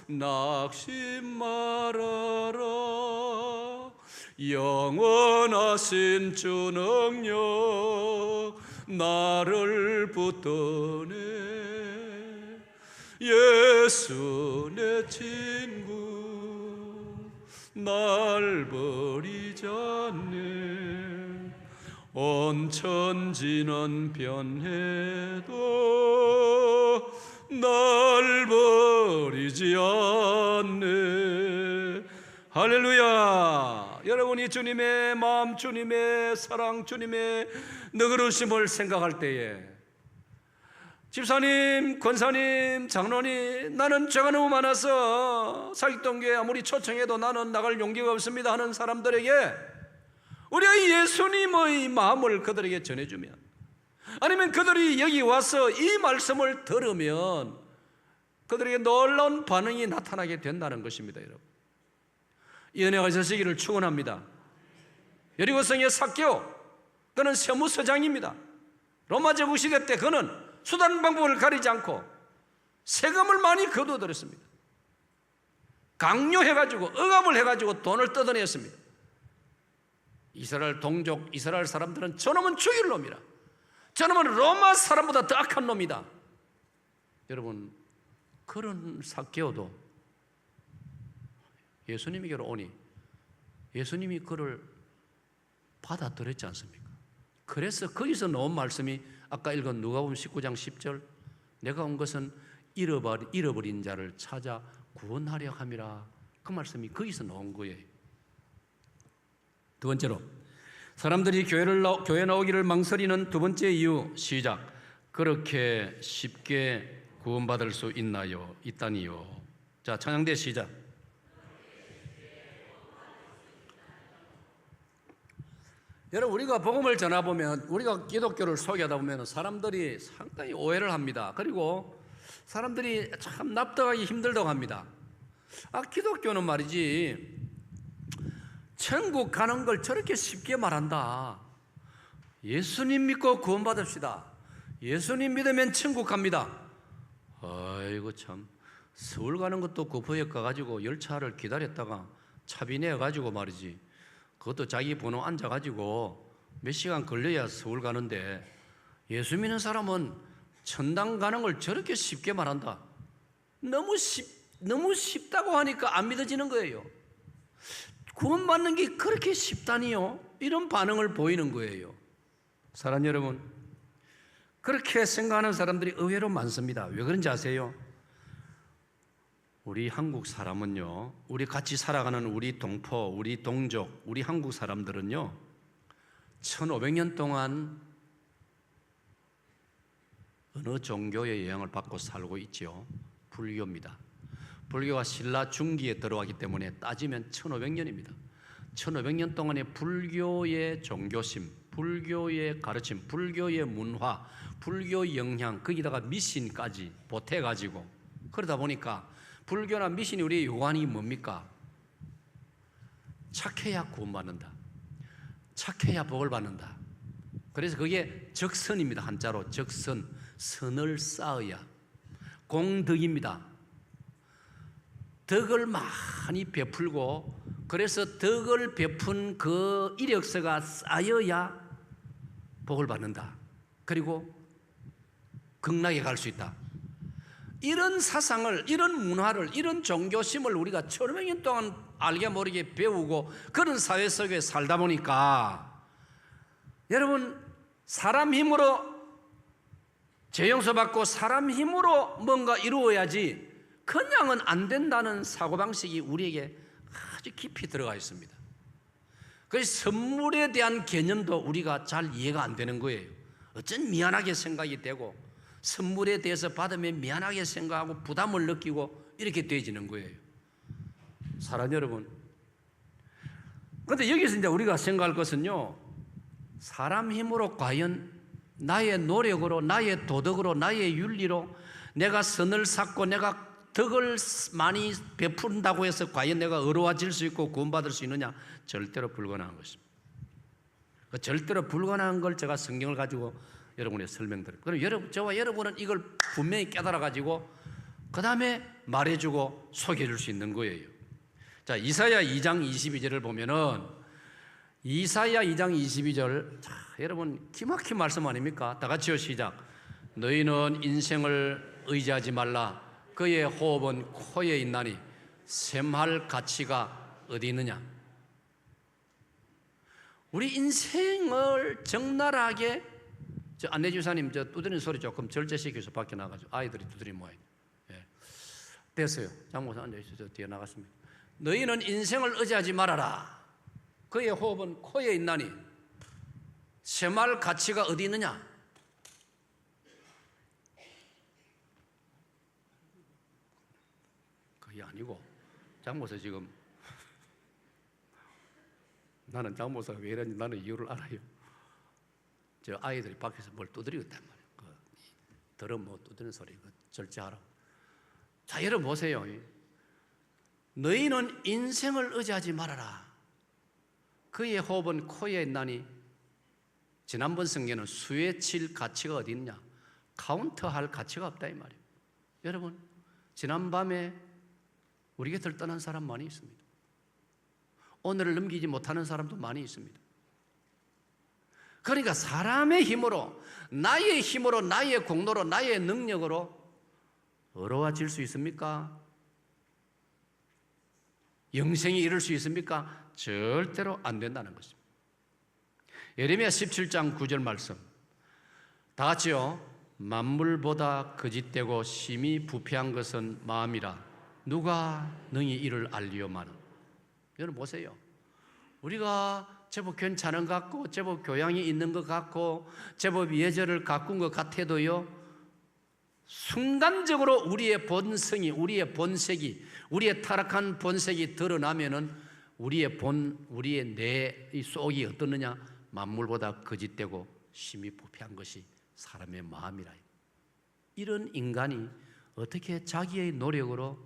[SPEAKER 1] 낙심 말아라. 영원하신 주 능력 나를 붙드네. 예수 내 친구 날 버리지 않네. 온 천지는 변해도 날 버리지 않네. 할렐루야. 여러분이 주님의 마음, 주님의 사랑, 주님의 너그러우심을 생각할 때에 집사님, 권사님, 장로님, 나는 죄가 너무 많아서 사직동교회 아무리 초청해도 나는 나갈 용기가 없습니다 하는 사람들에게 우리가 예수님의 마음을 그들에게 전해주면, 아니면 그들이 여기 와서 이 말씀을 들으면 그들에게 놀라운 반응이 나타나게 된다는 것입니다. 여러분, 이 은혜가 있으시기를 축원합니다. 여리고성의 삭개오, 그는 세무서장입니다. 로마 제국 시대 때 그는 수단 방법을 가리지 않고 세금을 많이 거둬들였습니다. 강요해가지고 억압을 해가지고 돈을 뜯어냈습니다. 이스라엘 동족, 이스라엘 사람들은 저놈은 죽일 놈이라, 저놈은 로마 사람보다 더 악한 놈이다. 여러분, 그런 삭개오도 예수님에게로 오니 예수님이 그를 받아들였지 않습니까? 그래서 거기서 나온 말씀이 아까 읽은 누가복음 19장 10절, 내가 온 것은 잃어버린 자를 찾아 구원하려 함이라. 그 말씀이 거기서 나온 거예요. 두 번째로, 사람들이 교회 나오기를 망설이는 두 번째 이유, 시작. 그렇게 쉽게 구원받을 수 있다니요. 자, 찬양대 시작. 여러분, 우리가 복음을 전하보면, 우리가 기독교를 소개하다 보면 사람들이 상당히 오해를 합니다. 그리고 사람들이 참 납득하기 힘들다고 합니다. 기독교는 말이지 천국 가는 걸 저렇게 쉽게 말한다. 예수님 믿고 구원받읍시다. 예수님 믿으면 천국 갑니다. 아이고 참, 서울 가는 것도 구포역 가가지고 열차를 기다렸다가 차비 내가지고 말이지, 그것도 자기 번호 앉아가지고 몇 시간 걸려야 서울 가는데 예수 믿는 사람은 천당 가는 걸 저렇게 쉽게 말한다. 너무 쉽다고 하니까 안 믿어지는 거예요. 구원받는 게 그렇게 쉽다니요? 이런 반응을 보이는 거예요. 사랑하는 여러분, 그렇게 생각하는 사람들이 의외로 많습니다. 왜 그런지 아세요? 우리 한국 사람은요, 우리 같이 살아가는 우리 동포, 우리 동족, 우리 한국 사람들은요 1500년 동안 어느 종교의 영향을 받고 살고 있죠. 불교입니다. 불교가 신라 중기에 들어왔기 때문에 따지면 1500년입니다. 1500년 동안의 불교의 종교심, 불교의 가르침, 불교의 문화, 불교의 영향, 거기다가 미신까지 보태가지고, 그러다 보니까 불교나 미신이 우리의 요한이 뭡니까? 착해야 구원받는다, 착해야 복을 받는다. 그래서 그게 적선입니다. 한자로 적선, 선을 쌓아야. 공덕입니다. 덕을 많이 베풀고, 그래서 덕을 베푼 그 이력서가 쌓여야 복을 받는다. 그리고 극락에 갈 수 있다. 이런 사상을, 이런 문화를, 이런 종교심을 우리가 1500년 동안 알게 모르게 배우고 그런 사회 속에 살다 보니까, 여러분, 사람 힘으로 죄 용서받고 사람 힘으로 뭔가 이루어야지 그냥은 안 된다는 사고방식이 우리에게 아주 깊이 들어가 있습니다. 그래서 선물에 대한 개념도 우리가 잘 이해가 안 되는 거예요. 어쩐 미안하게 생각이 되고, 선물에 대해서 받으면 미안하게 생각하고 부담을 느끼고 이렇게 되어지는 거예요. 사랑하는 여러분, 그런데 여기서 이제 우리가 생각할 것은요, 사람 힘으로 과연 나의 노력으로, 나의 도덕으로, 나의 윤리로 내가 선을 쌓고 내가 덕을 많이 베푼다고 해서 과연 내가 의로워질 수 있고 구원받을 수 있느냐? 절대로 불가능한 것입니다. 절대로 불가능한 걸 제가 성경을 가지고 여러분의 설명드립니다. 그럼 저와 여러분은 이걸 분명히 깨달아가지고 그 다음에 말해주고 소개해줄 수 있는 거예요. 자, 이사야 2장 22절을 보면은 이사야 2장 22절, 자, 여러분 기막힌 말씀 아닙니까? 다 같이요, 시작. 너희는 인생을 의지하지 말라. 그의 호흡은 코에 있나니 샘할 가치가 어디 있느냐. 우리 인생을 적나라하게, 저 안내주사님 저 두드리는 소리 조금 절제시켜서 밖에 나가죠. 아이들이 두드리 모아요. 예. 됐어요. 장모사 앉아있어요. 뒤에 나갔습니다. 너희는 인생을 의지하지 말아라. 그의 호흡은 코에 있나니 샘할 가치가 어디 있느냐. 그게 아니고 장모사 지금 나는 장모사가 왜 이러는지 나는 이유를 알아요. 저 아이들이 밖에서 뭘 두드리고 있단 말이에요. 들으면 뭐 두드리는 소리 절제하라고. 자, 여러분 보세요. 너희는 인생을 의지하지 말아라. 그의 호흡은 코에 있나니. 지난번 성경에는 수에 칠 가치가 어디 있냐. 카운트할 가치가 없다 이 말이에요. 여러분, 지난밤에 우리 곁을 떠난 사람 많이 있습니다. 오늘을 넘기지 못하는 사람도 많이 있습니다. 그러니까 사람의 힘으로, 나의 힘으로, 나의 공로로, 나의 능력으로 어려워질 수 있습니까? 영생이 이룰 수 있습니까? 절대로 안 된다는 것입니다. 예레미야 17장 9절 말씀, 다 같이요. 만물보다 거짓되고 심히 부패한 것은 마음이라 누가 능히 이를 알리오마는. 여러분 보세요. 우리가 제법 괜찮은 것 같고 제법 교양이 있는 것 같고 제법 예절을 가꾼 것 같아도요, 순간적으로 우리의 본성이, 우리의 본색이, 우리의 타락한 본색이 드러나면은 우리의 내 속이 어떻느냐. 만물보다 거짓되고 심히 부패한 것이 사람의 마음이라. 이런 인간이 어떻게 자기의 노력으로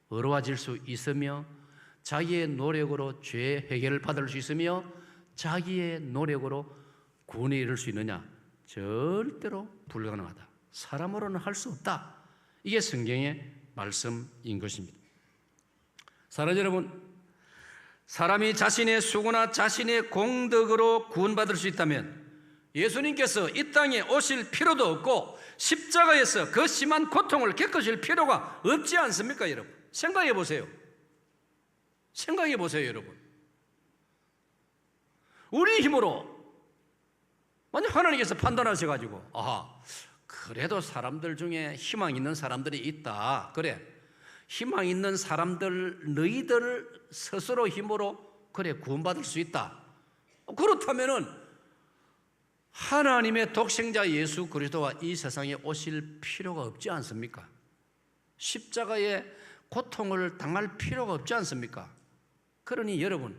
[SPEAKER 1] 어려워질 수 있으며, 자기의 노력으로 죄 해결을 받을 수 있으며, 자기의 노력으로 구원에 이를 수 있느냐? 절대로 불가능하다. 사람으로는 할 수 없다. 이게 성경의 말씀인 것입니다. 사랑 여러분, 사람이 자신의 수고나 자신의 공덕으로 구원받을 수 있다면 예수님께서 이 땅에 오실 필요도 없고 십자가에서 그 심한 고통을 겪으실 필요가 없지 않습니까, 여러분? 생각해 보세요. 생각해 보세요, 여러분. 우리 힘으로 만약 하나님께서 판단하셔가지고, 아하, 그래도 사람들 중에 희망 있는 사람들이 있다. 그래, 희망 있는 사람들, 너희들 스스로 힘으로 그래 구원받을 수 있다. 그렇다면은 하나님의 독생자 예수 그리스도가 이 세상에 오실 필요가 없지 않습니까? 십자가의 고통을 당할 필요가 없지 않습니까? 그러니 여러분,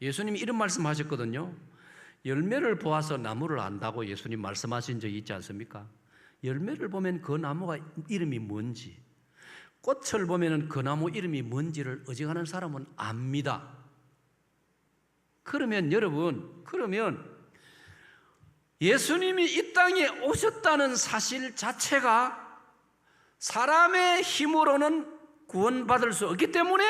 [SPEAKER 1] 예수님이 이런 말씀하셨거든요. 열매를 보아서 나무를 안다고 예수님 말씀하신 적이 있지 않습니까? 열매를 보면 그 나무가 이름이 뭔지, 꽃을 보면 그 나무 이름이 뭔지를 어지간한 사람은 압니다. 그러면 여러분, 예수님이 이 땅에 오셨다는 사실 자체가 사람의 힘으로는 구원받을 수 없기 때문에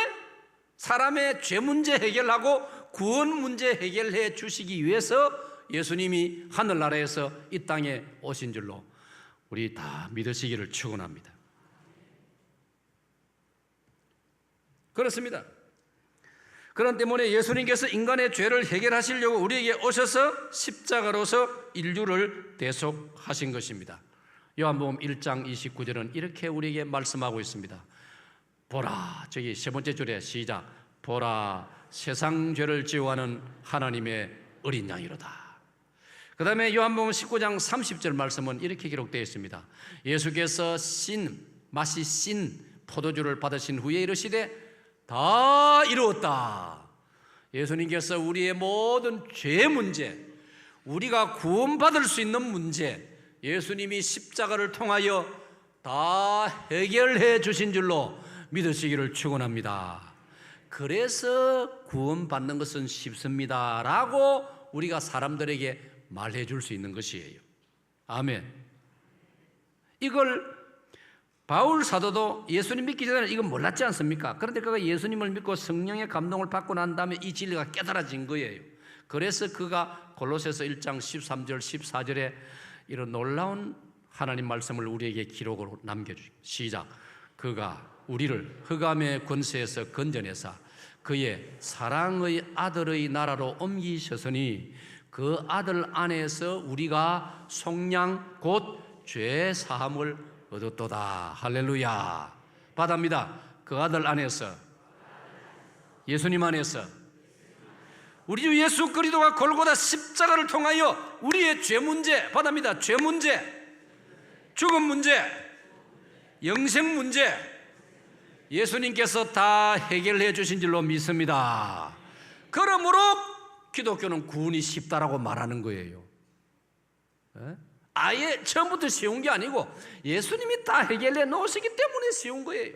[SPEAKER 1] 사람의 죄 문제 해결하고 구원 문제 해결해 주시기 위해서 예수님이 하늘나라에서 이 땅에 오신 줄로 우리 다 믿으시기를 축원합니다. 그렇습니다. 그런 때문에 예수님께서 인간의 죄를 해결하시려고 우리에게 오셔서 십자가로서 인류를 대속하신 것입니다. 요한복음 1장 29절은 이렇게 우리에게 말씀하고 있습니다. 보라, 저기 세 번째 줄에 시작. 보라, 세상 죄를 지어가는 하나님의 어린 양이로다. 그 다음에 요한복음 19장 30절 말씀은 이렇게 기록되어 있습니다. 예수께서 맛이 신 포도주를 받으신 후에 이르시되 다 이루었다. 예수님께서 우리의 모든 죄 문제, 우리가 구원받을 수 있는 문제, 예수님이 십자가를 통하여 다 해결해 주신 줄로 믿으시기를 축원합니다. 그래서 구원받는 것은 쉽습니다라고 우리가 사람들에게 말해 줄 수 있는 것이에요. 아멘. 이걸 바울 사도도 예수님 믿기 전에 이건 몰랐지 않습니까? 그런데 그가 예수님을 믿고 성령의 감동을 받고 난 다음에 이 진리가 깨달아진 거예요. 그래서 그가 골로새서 1장 13절 14절에 이런 놀라운 하나님 말씀을 우리에게 기록으로 남겨주시고, 시작. 그가 우리를 흑암의 권세에서 건져내사 그의 사랑의 아들의 나라로 옮기셨으니 그 아들 안에서 우리가 속량 곧 죄 사함을 얻었도다. 할렐루야. 받아입니다. 그 아들 안에서, 예수님 안에서 우리 주 예수 그리스도가 골고다 십자가를 통하여 우리의 죄 문제, 받아입니다. 죄 문제, 죽음 문제, 영생 문제 예수님께서 다 해결해 주신 줄로 믿습니다. 그러므로 기독교는 구원이 쉽다라고 말하는 거예요. 아예 처음부터 쉬운 게 아니고 예수님이 다 해결해 놓으시기 때문에 쉬운 거예요.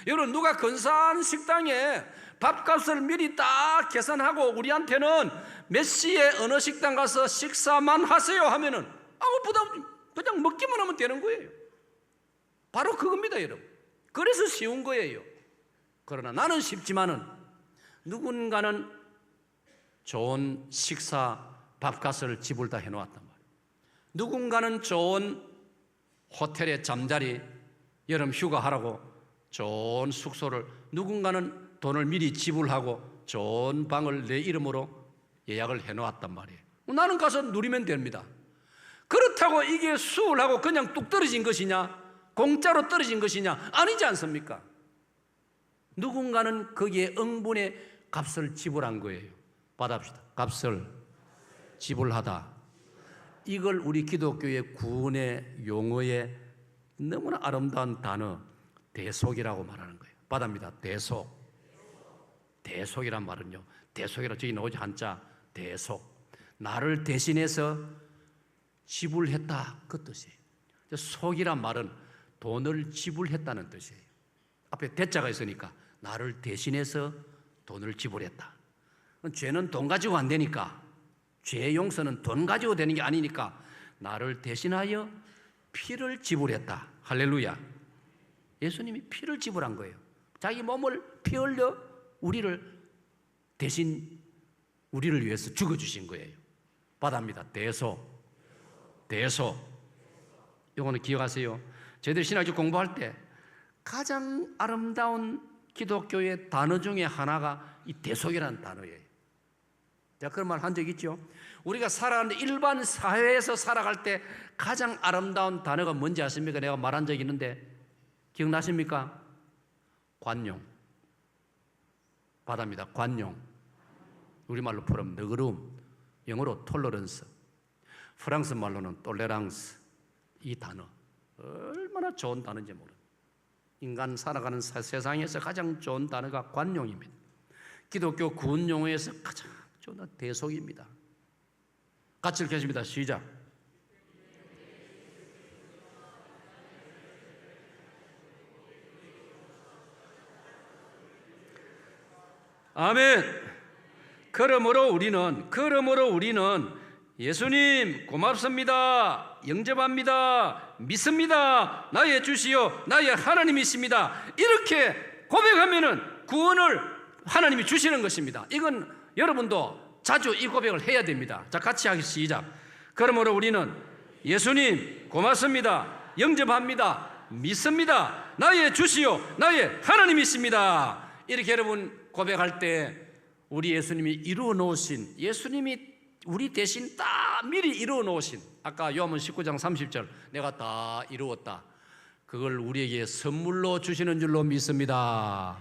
[SPEAKER 1] 여러분, 누가 근사한 식당에 밥값을 미리 딱 계산하고 우리한테는 몇 시에 어느 식당 가서 식사만 하세요 하면은 아무 부담 없이 그냥 먹기만 하면 되는 거예요. 바로 그겁니다, 여러분. 그래서 쉬운 거예요. 그러나 나는 쉽지만은 누군가는 좋은 식사 밥값을 지불 다 해놓았단 말이에요. 누군가는 좋은 호텔에 잠자리 여름 휴가하라고 좋은 숙소를, 누군가는 돈을 미리 지불하고 좋은 방을 내 이름으로 예약을 해놓았단 말이에요. 나는 가서 누리면 됩니다. 그렇다고 이게 수월하고 그냥 뚝 떨어진 것이냐, 공짜로 떨어진 것이냐? 아니지 않습니까? 누군가는 거기에 응분의 값을 지불한 거예요. 받아봅시다. 값을 지불하다. 이걸 우리 기독교의 구원의 용어에 너무나 아름다운 단어 대속이라고 말하는 거예요. 받아입니다. 대속. 대속이란 말은요, 대속이라 저기 나오지 한자 대속. 나를 대신해서 지불했다, 그 뜻이에요. 속이란 말은 돈을 지불했다는 뜻이에요. 앞에 대자가 있으니까 나를 대신해서 돈을 지불했다. 죄는 돈 가지고 안 되니까, 죄 용서는 돈 가지고 되는 게 아니니까 나를 대신하여 피를 지불했다. 할렐루야. 예수님이 피를 지불한 거예요. 자기 몸을 피 흘려 우리를 대신 우리를 위해서 죽어주신 거예요. 받아입니다. 대속. 대속. 이거는 기억하세요. 저희들 신학교 공부할 때 가장 아름다운 기독교의 단어 중에 하나가 이 대속이라는 단어예요. 제가 그런 말 한 적 있죠. 우리가 살아가는데 일반 사회에서 살아갈 때 가장 아름다운 단어가 뭔지 아십니까? 내가 말한 적 있는데 기억나십니까? 관용. 받아입니다. 관용. 우리말로 풀으면 너그러움, 영어로 톨러런스, 프랑스 말로는 톨레랑스. 이 단어 얼마나 좋은 단어인지 모르는, 인간 살아가는 세상에서 가장 좋은 단어가 관용입니다. 기독교 구원 용어에서 가장 좋은 단어 대속입니다. 같이 읽겠습니다. 시작. 아멘. 그러므로 우리는 예수님 고맙습니다, 영접합니다, 믿습니다, 나의 주시요 나의 하나님이십니다, 이렇게 고백하면은 구원을 하나님이 주시는 것입니다. 이건 여러분도 자주 이 고백을 해야 됩니다. 자, 같이 하기 시작. 그러므로 우리는 예수님 고맙습니다, 영접합니다, 믿습니다, 나의 주시요 나의 하나님이십니다. 이렇게 여러분 고백할 때 우리 예수님이 이루어 놓으신, 예수님이 우리 대신 다 미리 이루어 놓으신, 아까 요한복음 19장 30절 내가 다 이루었다, 그걸 우리에게 선물로 주시는 줄로 믿습니다.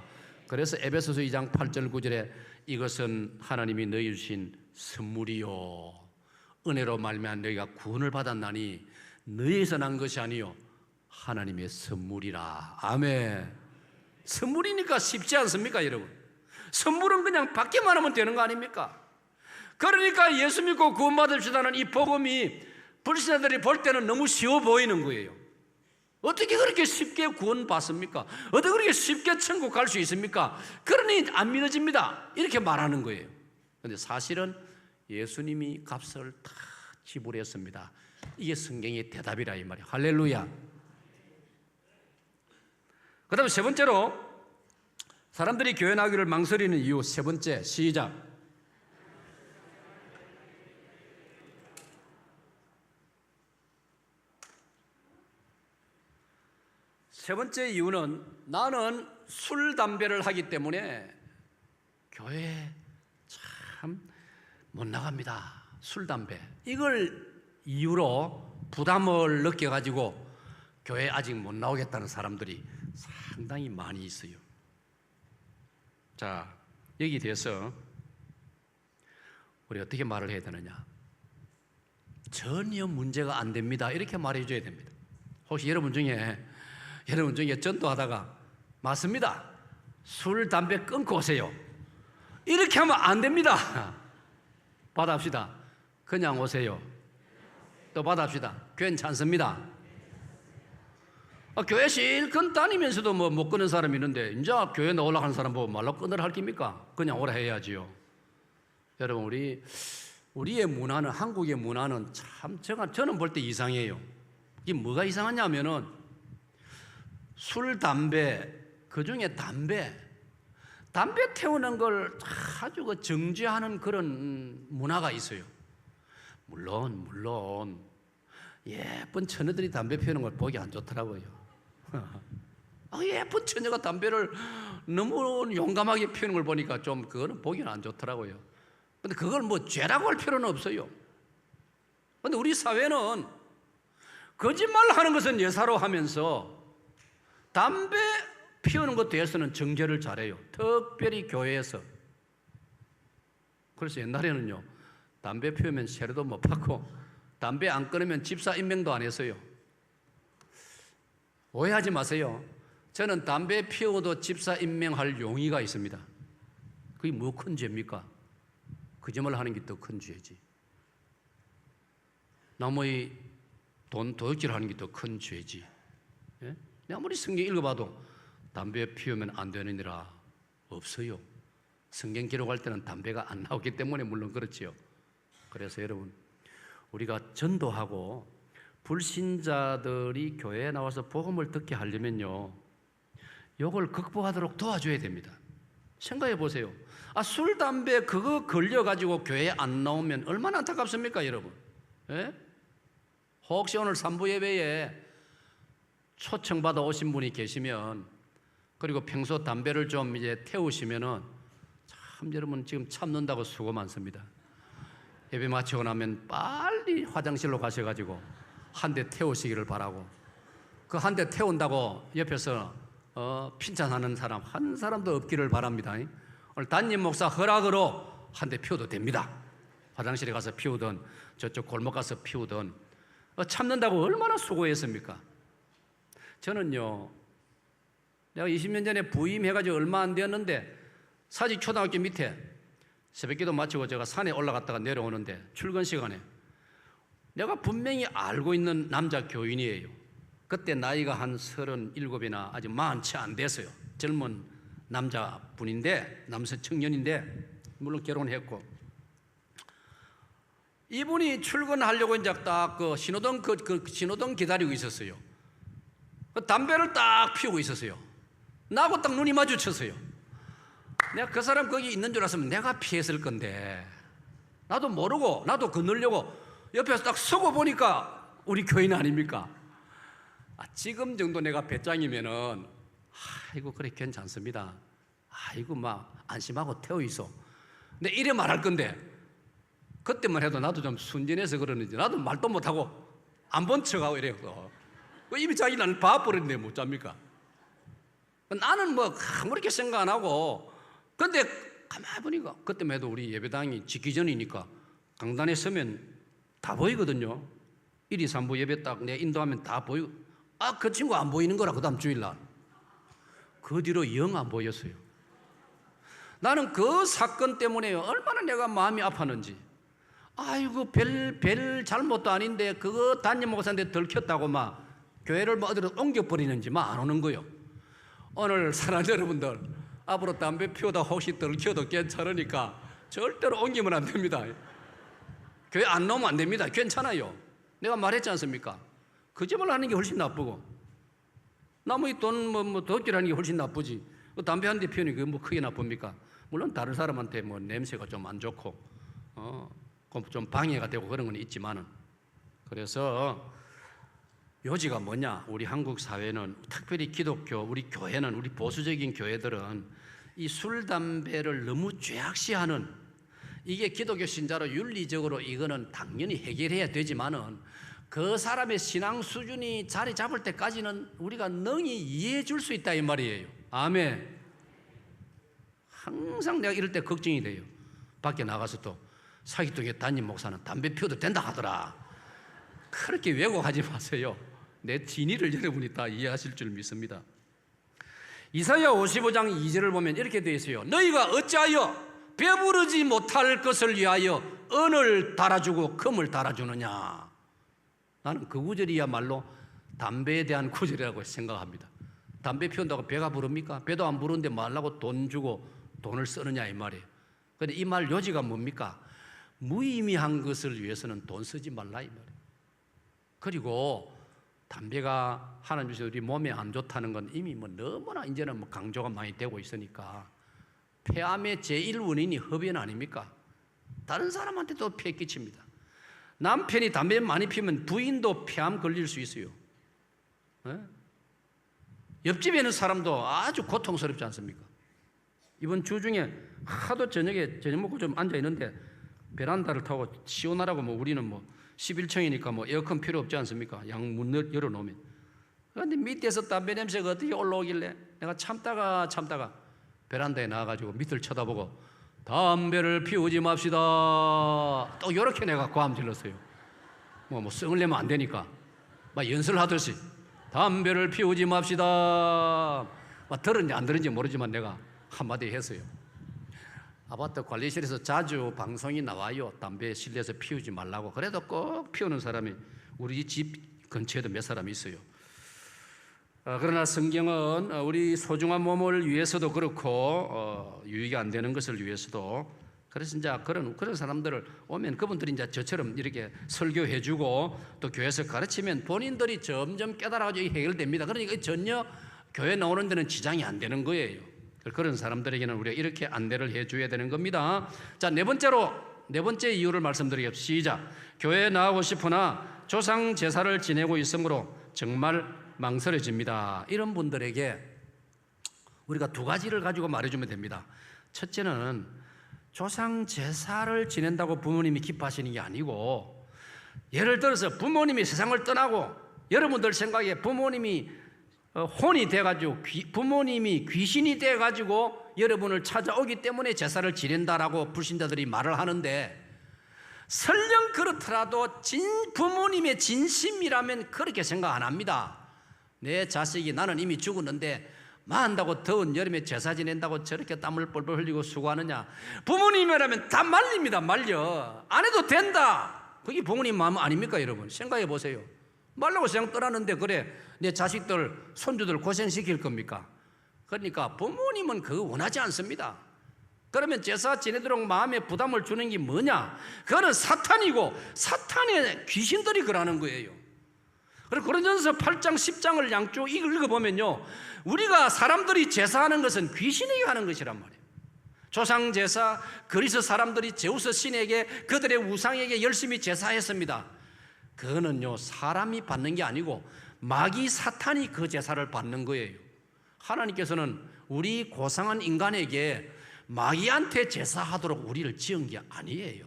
[SPEAKER 1] 그래서 에베소서 2장 8절 9절에 이것은 하나님이 너희 주신 선물이요 은혜로 말미암아 너희가 구원을 받았나니 너희에서 난 것이 아니요 하나님의 선물이라. 아멘. 선물이니까 쉽지 않습니까, 여러분? 선물은 그냥 받기만 하면 되는 거 아닙니까? 그러니까 예수 믿고 구원받읍시다는 이 복음이 불신자들이 볼 때는 너무 쉬워 보이는 거예요. 어떻게 그렇게 쉽게 구원받습니까? 어떻게 그렇게 쉽게 천국 갈 수 있습니까? 그러니 안 믿어집니다, 이렇게 말하는 거예요. 그런데 사실은 예수님이 값을 다 지불했습니다. 이게 성경의 대답이라 이 말이야. 할렐루야. 그 다음에 세 번째로 사람들이 교회 나기를 망설이는 이유, 세 번째, 시작. 세 번째 이유는 나는 술, 담배를 하기 때문에 교회에 참 못 나갑니다. 술, 담배. 이걸 이유로 부담을 느껴가지고 교회에 아직 못 나오겠다는 사람들이 상당히 많이 있어요. 자, 여기에 대해서 우리 어떻게 말을 해야 되느냐? 전혀 문제가 안 됩니다. 이렇게 말해줘야 됩니다. 혹시 여러분 중에 전도하다가 맞습니다. 술, 담배 끊고 오세요. 이렇게 하면 안 됩니다. 받아합시다. 그냥 오세요. 또 받아합시다. 괜찮습니다. 교회 실컷 다니면서도 못 끊는 사람이 있는데 이제 교회 나오려고 하는 사람 보고 말로 끊으라 할 깁니까? 그냥 오라 해야지요. 여러분, 우리의 문화는, 한국의 문화는 참 저는 볼 때 이상해요. 이게 뭐가 이상하냐면은 술, 담배, 그중에 담배 태우는 걸 아주 정죄하는 그런 문화가 있어요. 물론 예쁜 처녀들이 담배 피우는 걸 보기 안 좋더라고요. 예쁜 처녀가 담배를 너무 용감하게 피우는 걸 보니까 좀 그거는 보기는 안 좋더라고요. 근데 그걸 뭐 죄라고 할 필요는 없어요. 근데 우리 사회는 거짓말하는 것은 예사로 하면서 담배 피우는 것에 대해서는 정죄를 잘해요. 특별히 교회에서. 그래서 옛날에는요, 담배 피우면 세례도 못 받고 담배 안 끊으면 집사 임명도 안 했어요. 오해하지 마세요. 저는 담배 피워도 집사 임명할 용의가 있습니다. 그게 뭐 큰 죄입니까? 거짓말 하는 게 더 큰 죄지. 남의 돈 도둑질 하는 게 더 큰 죄지. 예? 아무리 성경 읽어봐도 담배 피우면 안 되는 일이라 없어요. 성경 기록할 때는 담배가 안 나오기 때문에 물론 그렇지요. 그래서 여러분, 우리가 전도하고 불신자들이 교회에 나와서 복음을 듣게 하려면요, 이걸 극복하도록 도와줘야 됩니다. 생각해 보세요. 술, 담배 그거 걸려가지고 교회에 안 나오면 얼마나 안타깝습니까, 여러분? 예? 혹시 오늘 3부 예배에 초청받아 오신 분이 계시면, 그리고 평소 담배를 좀 이제 태우시면은 참 여러분 지금 참는다고 수고 많습니다. 예배 마치고 나면 빨리 화장실로 가셔가지고 한 대 태우시기를 바라고, 그 한 대 태운다고 옆에서 핀잔하는 사람 한 사람도 없기를 바랍니다. 오늘 담임 목사 허락으로 한 대 피워도 됩니다. 화장실에 가서 피우든 저쪽 골목 가서 피우든 참는다고 얼마나 수고했습니까? 저는요, 내가 20년 전에 부임해가지고 얼마 안 되었는데 사직 초등학교 밑에 새벽기도 마치고 제가 산에 올라갔다가 내려오는데 출근 시간에 내가 분명히 알고 있는 남자 교인이에요. 그때 나이가 한 37이나 아직 많지 안 됐어요. 젊은 남자분인데, 남성 청년인데 물론 결혼했고, 이분이 출근하려고 이제 딱 그 신호등 신호등 기다리고 있었어요. 담배를 딱 피우고 있었어요. 나하고 딱 눈이 마주쳤어요. 내가 그 사람 거기 있는 줄 알았으면 내가 피했을 건데, 나도 모르고 나도 건너려고 옆에서 딱 서고 보니까 우리 교인 아닙니까? 지금 정도 내가 배짱이면은 아이고 그래 괜찮습니다. 아이고 막 안심하고 태워 있어. 근데 이래 말할 건데, 그때만 해도 나도 좀 순진해서 그러는지 나도 말도 못하고 안 본 척하고 이래요. 이미 자기 나는 봐버렸네. 못 잡니까? 나는 뭐 아무렇게 생각 안 하고, 근데 가만히 보니까 그때만 해도 우리 예배당이 짓기 전이니까 강단에 서면 다 보이거든요. 1, 2, 3부 예배 딱 내 인도하면 다 보이고, 그 친구 안 보이는 거라 그 다음 주일날. 그 뒤로 영 안 보였어요. 나는 그 사건 때문에 얼마나 내가 마음이 아팠는지. 아이고 별 잘못도 아닌데 그거 담임 목사한테 들켰다고 막 교회를 뭐 어디로 옮겨버리는지 막 안 오는 거요. 오늘 사랑하는 여러분들, 앞으로 담배 피우다 혹시 들켜도 괜찮으니까 절대로 옮기면 안 됩니다. 교회 안 나오면 안 됩니다. 괜찮아요. 내가 말했지 않습니까? 거짓말 하는 게 훨씬 나쁘고 남의 돈 덕질하는 게 훨씬 나쁘지. 담배 한 대 피우는 게 뭐 크게 나쁩니까? 물론 다른 사람한테 뭐 냄새가 좀 안 좋고 좀 방해가 되고 그런 건 있지만은, 그래서 요지가 뭐냐? 우리 한국 사회는, 특별히 기독교, 우리 교회는, 우리 보수적인 교회들은 이 술, 담배를 너무 죄악시하는, 이게 기독교 신자로 윤리적으로 이거는 당연히 해결해야 되지만은 그 사람의 신앙 수준이 자리 잡을 때까지는 우리가 능히 이해해 줄 수 있다 이 말이에요. 아멘. 항상 내가 이럴 때 걱정이 돼요. 밖에 나가서 또 사기통의 담임 목사는 담배 피워도 된다 하더라. 그렇게 왜곡하지 마세요. 내 진리를 여러분이 다 이해하실 줄 믿습니다. 이사야 55장 2절을 보면 이렇게 되어 있어요. 너희가 어찌하여 배부르지 못할 것을 위하여 은을 달아주고 금을 달아주느냐. 나는 그 구절이야말로 담배에 대한 구절이라고 생각합니다. 담배 피운다고 배가 부릅니까? 배도 안 부르는데 말라고 돈 주고 돈을 쓰느냐 이 말이에요. 그런데 이 말 요지가 뭡니까? 무의미한 것을 위해서는 돈 쓰지 말라 이 말이에요. 그리고 담배가 하나님 주신 우리 몸에 안 좋다는 건 이미 뭐 너무나 이제는 뭐 강조가 많이 되고 있으니까, 폐암의 제일 원인이 흡연 아닙니까? 다른 사람한테도 폐 끼칩니다. 남편이 담배 많이 피우면 부인도 폐암 걸릴 수 있어요. 옆집에 있는 사람도 아주 고통스럽지 않습니까? 이번 주 중에 하도 저녁에 저녁 먹고 좀 앉아 있는데 베란다를 타고 시원하라고 뭐 우리는 뭐 11층이니까 뭐 에어컨 필요 없지 않습니까? 양문 열어놓으면. 그런데 밑에서 담배 냄새가 어떻게 올라오길래 내가 참다가 베란다에 나와가지고 밑을 쳐다보고 담배를 피우지 맙시다. 또 이렇게 내가 고함 질렀어요. 뭐 성을 내면 안 되니까 막 연설하듯이 담배를 피우지 맙시다. 막 들은지 안 들은지 모르지만 내가 한마디 했어요. 아파트 관리실에서 자주 방송이 나와요. 담배 실내에서 피우지 말라고. 그래도 꼭 피우는 사람이 우리 집 근처에도 몇 사람 있어요. 그러나 성경은 우리 소중한 몸을 위해서도 그렇고 유익이 안 되는 것을 위해서도, 그래서 이제 그런 사람들을 오면 그분들이 이제 저처럼 이렇게 설교해주고 또 교회에서 가르치면 본인들이 점점 깨달아가지고 해결됩니다. 그러니까 전혀 교회 나오는 데는 지장이 안 되는 거예요. 그런 사람들에게는 우리가 이렇게 안내를 해줘야 되는 겁니다. 자, 네 번째 이유를 말씀드리겠습니다. 시작. 교회에 나가고 싶으나 조상 제사를 지내고 있으므로 정말 망설여집니다. 이런 분들에게 우리가 두 가지를 가지고 말해주면 됩니다. 첫째는 조상 제사를 지낸다고 부모님이 기뻐하시는 게 아니고, 예를 들어서 부모님이 세상을 떠나고 여러분들 생각에 부모님이 혼이 돼가지고 부모님이 귀신이 돼가지고 여러분을 찾아오기 때문에 제사를 지낸다라고 불신자들이 말을 하는데, 설령 그렇더라도 부모님의 진심이라면 그렇게 생각 안 합니다. 내 자식이, 나는 이미 죽었는데 만다고 더운 여름에 제사 지낸다고 저렇게 땀을 뻘뻘 흘리고 수고하느냐. 부모님이라면 다 말립니다. 말려. 안 해도 된다. 그게 부모님 마음 아닙니까 여러분? 생각해 보세요. 말라고 세상 떠나는데 그래 내 자식들 손주들 고생시킬 겁니까? 그러니까 부모님은 그거 원하지 않습니다. 그러면 제사 지내도록 마음에 부담을 주는 게 뭐냐? 그거는 사탄이고 사탄의 귀신들이 그러는 거예요. 그리고 고린도전서 8장 10장을 양쪽 읽어보면요, 우리가 사람들이 제사하는 것은 귀신에게 하는 것이란 말이에요. 조상 제사, 그리스 사람들이 제우스 신에게 그들의 우상에게 열심히 제사했습니다. 그거는요 사람이 받는 게 아니고 마귀 사탄이 그 제사를 받는 거예요. 하나님께서는 우리 고상한 인간에게 마귀한테 제사하도록 우리를 지은 게 아니에요.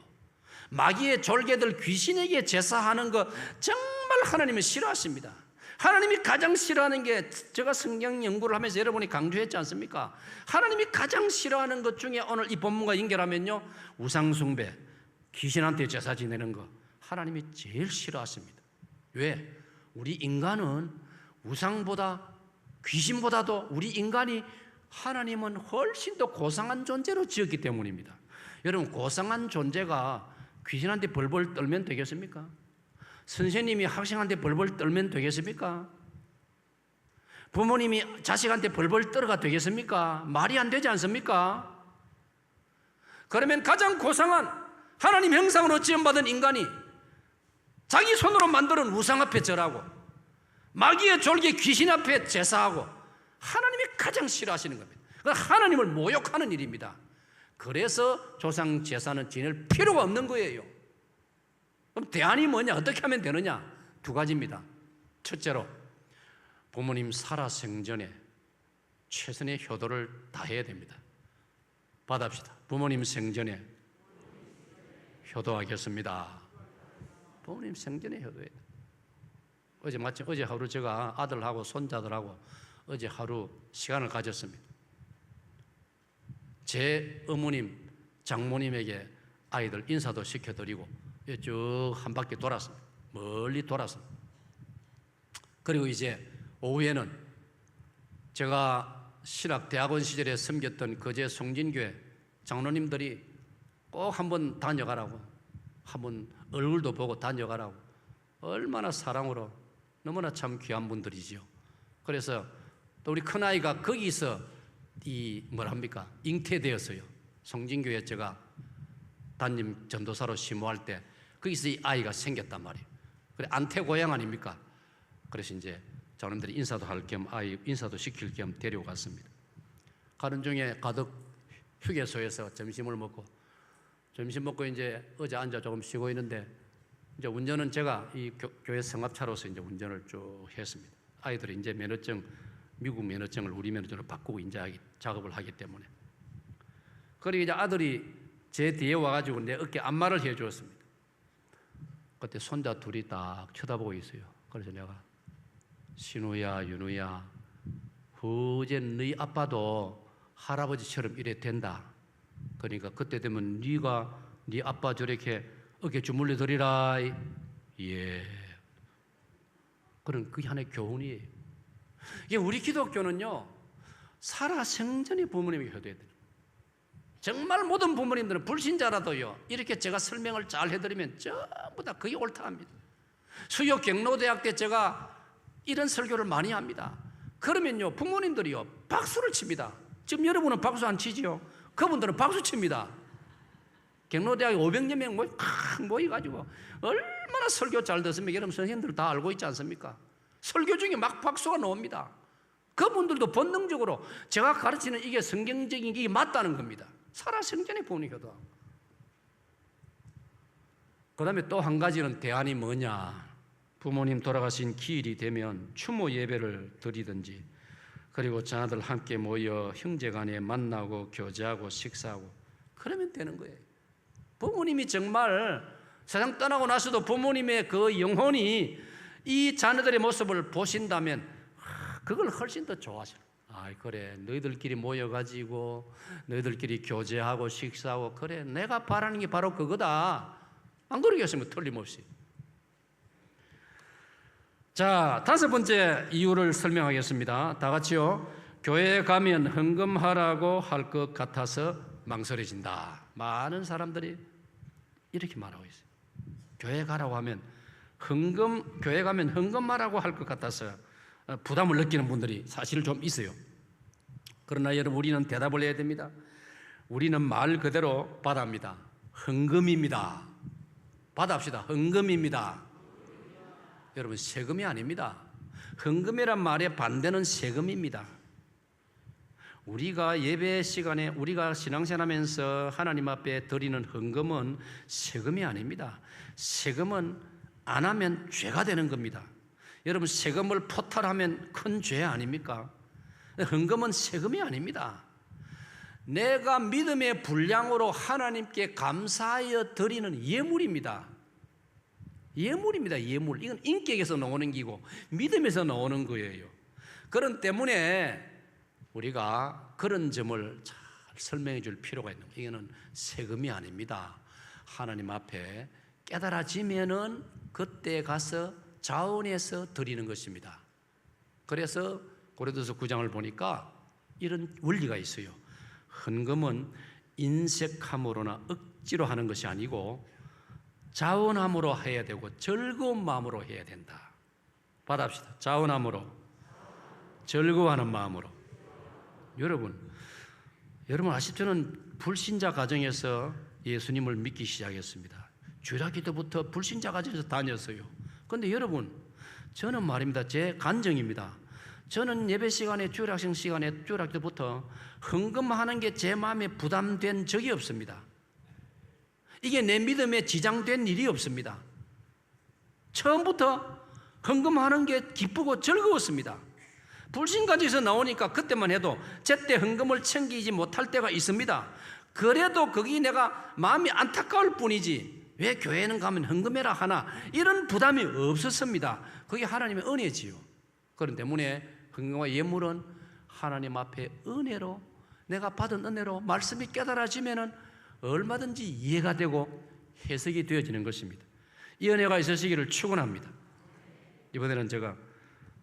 [SPEAKER 1] 마귀의 졸개들 귀신에게 제사하는 거 정말 하나님은 싫어하십니다. 하나님이 가장 싫어하는 게, 제가 성경 연구를 하면서 여러분이 강조했지 않습니까? 하나님이 가장 싫어하는 것 중에 오늘 이 본문과 연결하면요, 우상숭배, 귀신한테 제사 지내는 거 하나님이 제일 싫어하십니다. 왜? 우리 인간은 우상보다 귀신보다도 우리 인간이 하나님은 훨씬 더 고상한 존재로 지었기 때문입니다. 여러분, 고상한 존재가 귀신한테 벌벌 떨면 되겠습니까? 선생님이 학생한테 벌벌 떨면 되겠습니까? 부모님이 자식한테 벌벌 떨어가 되겠습니까? 말이 안 되지 않습니까? 그러면 가장 고상한 하나님 형상으로 지음받은 인간이 자기 손으로 만드는 우상 앞에 절하고 마귀의 졸개 귀신 앞에 제사하고 하나님이 가장 싫어하시는 겁니다. 하나님을 모욕하는 일입니다. 그래서 조상 제사는 지낼 필요가 없는 거예요. 그럼 대안이 뭐냐? 어떻게 하면 되느냐? 두 가지입니다. 첫째로 부모님 살아생전에 최선의 효도를 다해야 됩니다. 받합시다. 부모님 생전에 효도하겠습니다. 부모님 생전에 효도해야 돼요. 마침 어제 하루 제가 아들하고 손자들하고 어제 하루 시간을 가졌습니다. 제 어머님, 장모님에게 아이들 인사도 시켜드리고 쭉 한 바퀴 돌았습니다. 멀리 돌았습니다. 그리고 이제 오후에는 제가 신학 대학원 시절에 섬겼던 거제 송진교회 장로님들이 꼭 한번 다녀가라고, 한번 얼굴도 보고 다녀가라고, 얼마나 사랑으로 너무나 참 귀한 분들이지요. 그래서 또 우리 큰아이가 거기서 잉태되었어요. 송진교회 제가 담임 전도사로 심호할 때 거기서 이 아이가 생겼단 말이에요. 그래, 안태 고향 아닙니까? 그래서 이제 장로님들이 인사도 할 겸 아이 인사도 시킬 겸 데려갔습니다. 가는 중에 가덕 휴게소에서 점심 먹고 이제 어제 앉아 조금 쉬고 있는데 이제 운전은 제가 이 교회 성합차로서 이제 운전을 쭉 했습니다. 아이들이 이제 면허증, 미국 면허증을 우리 면허증으로 바꾸고 이제 작업을 하기 때문에. 그리고 이제 아들이 제 뒤에 와가지고 내 어깨 안마를 해 주었습니다. 그때 손자 둘이 딱 쳐다보고 있어요. 그래서 내가 신우야, 윤우야, 어제 너희 아빠도 할아버지처럼 이래 된다. 그러니까 그때 되면 네가 네 아빠 저렇게 어깨 주물러 드리라. 예. 그런 그게 하나의 교훈이에요. 이게 우리 기독교는요, 살아생전에 부모님에게 효도해야 돼요. 정말 모든 부모님들은 불신자라도요, 이렇게 제가 설명을 잘 해드리면 전부 다 그게 옳다 합니다. 수요 경로대학 때 제가 이런 설교를 많이 합니다. 그러면요, 부모님들이요, 박수를 칩니다. 지금 여러분은 박수 안 치지요? 그분들은 박수 칩니다. 경로대학에 500여 명 모여가지고 얼마나 설교 잘 듣습니까? 여러분 선생님들 다 알고 있지 않습니까? 설교 중에 막 박수가 나옵니다. 그분들도 본능적으로 제가 가르치는 이게 성경적인 게 맞다는 겁니다. 살아생전에 부모님 효도. 그 다음에 또 한 가지는 대안이 뭐냐? 부모님 돌아가신 기일이 되면 추모 예배를 드리든지, 그리고 자녀들 함께 모여 형제간에 만나고 교제하고 식사하고 그러면 되는 거예요. 부모님이 정말 세상 떠나고 나서도 부모님의 그 영혼이 이 자녀들의 모습을 보신다면 그걸 훨씬 더 좋아하셔. 그래, 너희들끼리 모여가지고 너희들끼리 교제하고 식사하고, 그래, 내가 바라는 게 바로 그거다. 안 그러겠습니까? 틀림없이. 자, 다섯 번째 이유를 설명하겠습니다. 다 같이요. 교회에 가면 헌금하라고 할 것 같아서 망설여진다. 많은 사람들이 이렇게 말하고 있어요. 교회 가라고 하면 교회 가면 헌금하라고 할 것 같아서 부담을 느끼는 분들이 사실 좀 있어요. 그러나 여러분, 우리는 대답을 해야 됩니다. 우리는 말 그대로 받아합니다. 헌금입니다. 받아합시다. 헌금입니다. 여러분, 세금이 아닙니다. 헌금이란 말의 반대는 세금입니다. 우리가 예배 시간에 우리가 신앙생활하면서 하나님 앞에 드리는 헌금은 세금이 아닙니다. 세금은 안 하면 죄가 되는 겁니다. 여러분, 세금을 포탈하면 큰 죄 아닙니까? 헌금은 세금이 아닙니다. 내가 믿음의 분량으로 하나님께 감사하여 드리는 예물입니다. 예물입니다. 예물. 이건 인격에서 나오는 기고 믿음에서 나오는 거예요. 그런 때문에 우리가 그런 점을 잘 설명해 줄 필요가 있는 거예요. 이거는 세금이 아닙니다. 하나님 앞에 깨달아지면은 그때 가서 자원해서 드리는 것입니다. 그래서 고린도서 9장을 보니까 이런 원리가 있어요. 헌금은 인색함으로나 억지로 하는 것이 아니고 자원함으로 해야 되고 즐거운 마음으로 해야 된다. 받아봅시다. 자원함으로, 즐거워하는 마음으로. 여러분 아시죠? 저는 불신자 가정에서 예수님을 믿기 시작했습니다. 주일학기부터 불신자가 돼서 다녔어요. 그런데 여러분, 저는 말입니다. 제 간증입니다. 저는 예배 시간에, 주일학생 시간에, 주일학기부터 헌금하는 게 제 마음에 부담된 적이 없습니다. 이게 내 믿음에 지장된 일이 없습니다. 처음부터 헌금하는 게 기쁘고 즐거웠습니다. 불신가지에서 나오니까 그때만 해도 제때 헌금을 챙기지 못할 때가 있습니다. 그래도 거기 내가 마음이 안타까울 뿐이지 왜 교회는 가면 헌금해라 하나 이런 부담이 없었습니다. 그게 하나님의 은혜지요. 그런 때문에 헌금과 예물은 하나님 앞에 은혜로, 내가 받은 은혜로 말씀이 깨달아지면은 얼마든지 이해가 되고 해석이 되어지는 것입니다. 이 은혜가 있으시기를 축원합니다. 이번에는 제가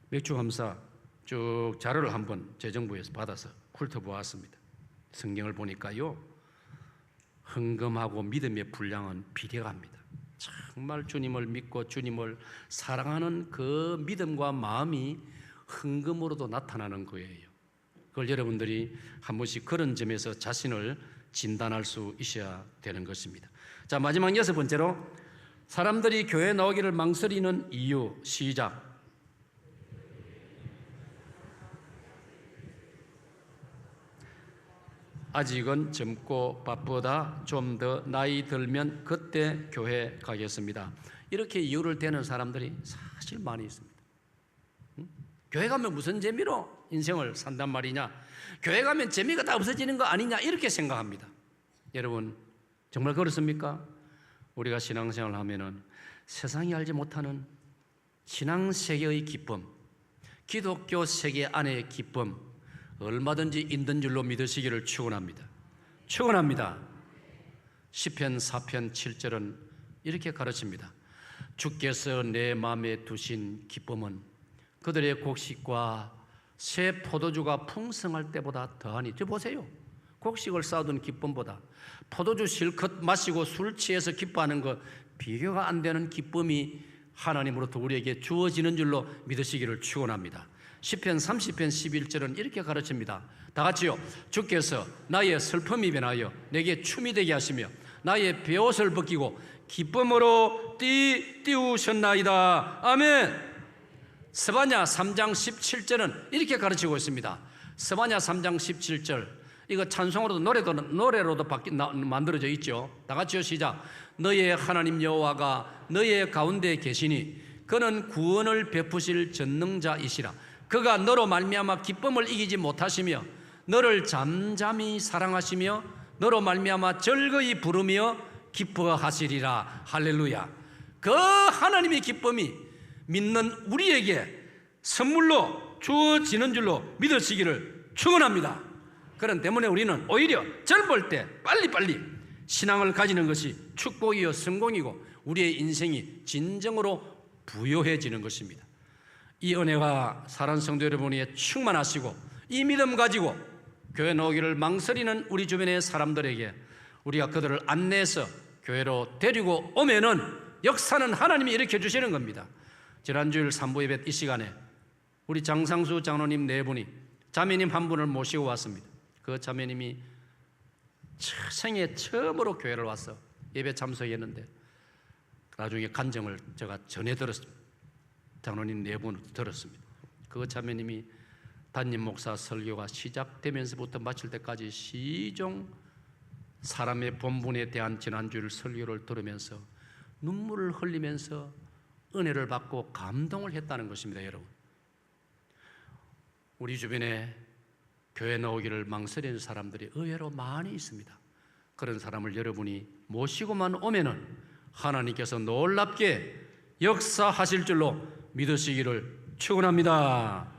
[SPEAKER 1] 맥주 감사 쭉 자료를 한번 재정부에서 받아서 훑어보았습니다. 성경을 보니까요, 헌금하고 믿음의 분량은 비례합니다. 정말 주님을 믿고 주님을 사랑하는 그 믿음과 마음이 헌금으로도 나타나는 거예요. 그걸 여러분들이 한 번씩 그런 점에서 자신을 진단할 수 있어야 되는 것입니다. 자, 마지막 6번째로 사람들이 교회 나오기를 망설이는 이유. 시작. 아직은 젊고 바쁘다. 좀 더 나이 들면 그때 교회 가겠습니다. 이렇게 이유를 대는 사람들이 사실 많이 있습니다. 교회 가면 무슨 재미로 인생을 산단 말이냐, 교회 가면 재미가 다 없어지는 거 아니냐 이렇게 생각합니다. 여러분, 정말 그렇습니까? 우리가 신앙생활을 하면은 세상이 알지 못하는 신앙세계의 기쁨, 기독교 세계 안의 기쁨 얼마든지 있는 줄로 믿으시기를 축원합니다. 축원합니다. 시편 4편 7절은 이렇게 가르칩니다. 주께서 내 마음에 두신 기쁨은 그들의 곡식과 새 포도주가 풍성할 때보다 더하니. 저 보세요. 곡식을 쌓아둔 기쁨보다 포도주 실컷 마시고 술 취해서 기뻐하는 것 비교가 안 되는 기쁨이 하나님으로부터 우리에게 주어지는 줄로 믿으시기를 축원합니다. 시편 30편 11절은 이렇게 가르칩니다. 다 같이요. 주께서 나의 슬픔이 변하여 내게 춤이 되게 하시며 나의 베옷을 벗기고 기쁨으로 띄우셨나이다. 아멘. 스바냐 3장 17절은 이렇게 가르치고 있습니다. 스바냐 3장 17절, 이거 찬송으로도 노래로도 만들어져 있죠. 다 같이요. 시작. 너의 하나님 여호와가 너의 가운데 계시니 그는 구원을 베푸실 전능자이시라. 그가 너로 말미암아 기쁨을 이기지 못하시며 너를 잠잠히 사랑하시며 너로 말미암아 즐거이 부르며 기뻐하시리라. 할렐루야. 그 하나님의 기쁨이 믿는 우리에게 선물로 주어지는 줄로 믿으시기를 축원합니다. 그런 때문에 우리는 오히려 젊을 때 빨리빨리 신앙을 가지는 것이 축복이요 성공이고 우리의 인생이 진정으로 부요해지는 것입니다. 이 은혜가 사랑하는 성도 여러분이 충만하시고 이 믿음 가지고 교회 나오기를 망설이는 우리 주변의 사람들에게 우리가 그들을 안내해서 교회로 데리고 오면은 역사는 하나님이 일으켜 주시는 겁니다. 지난주일 산부 예배 이 시간에 우리 장상수 장로님 4분이 자매님 한 분을 모시고 왔습니다. 그 자매님이 생애 처음으로 교회를 와서 예배 참석했는데 나중에 간증을 제가 전해 들었습니다. 장로님 4분 들었습니다. 그 자매님이 담임 목사 설교가 시작되면서부터 마칠 때까지 시종 사람의 본분에 대한 지난주일 설교를 들으면서 눈물을 흘리면서 은혜를 받고 감동을 했다는 것입니다. 여러분, 우리 주변에 교회 나오기를 망설이는 사람들이 의외로 많이 있습니다. 그런 사람을 여러분이 모시고만 오면은 하나님께서 놀랍게 역사하실 줄로 믿으시기를 축원합니다.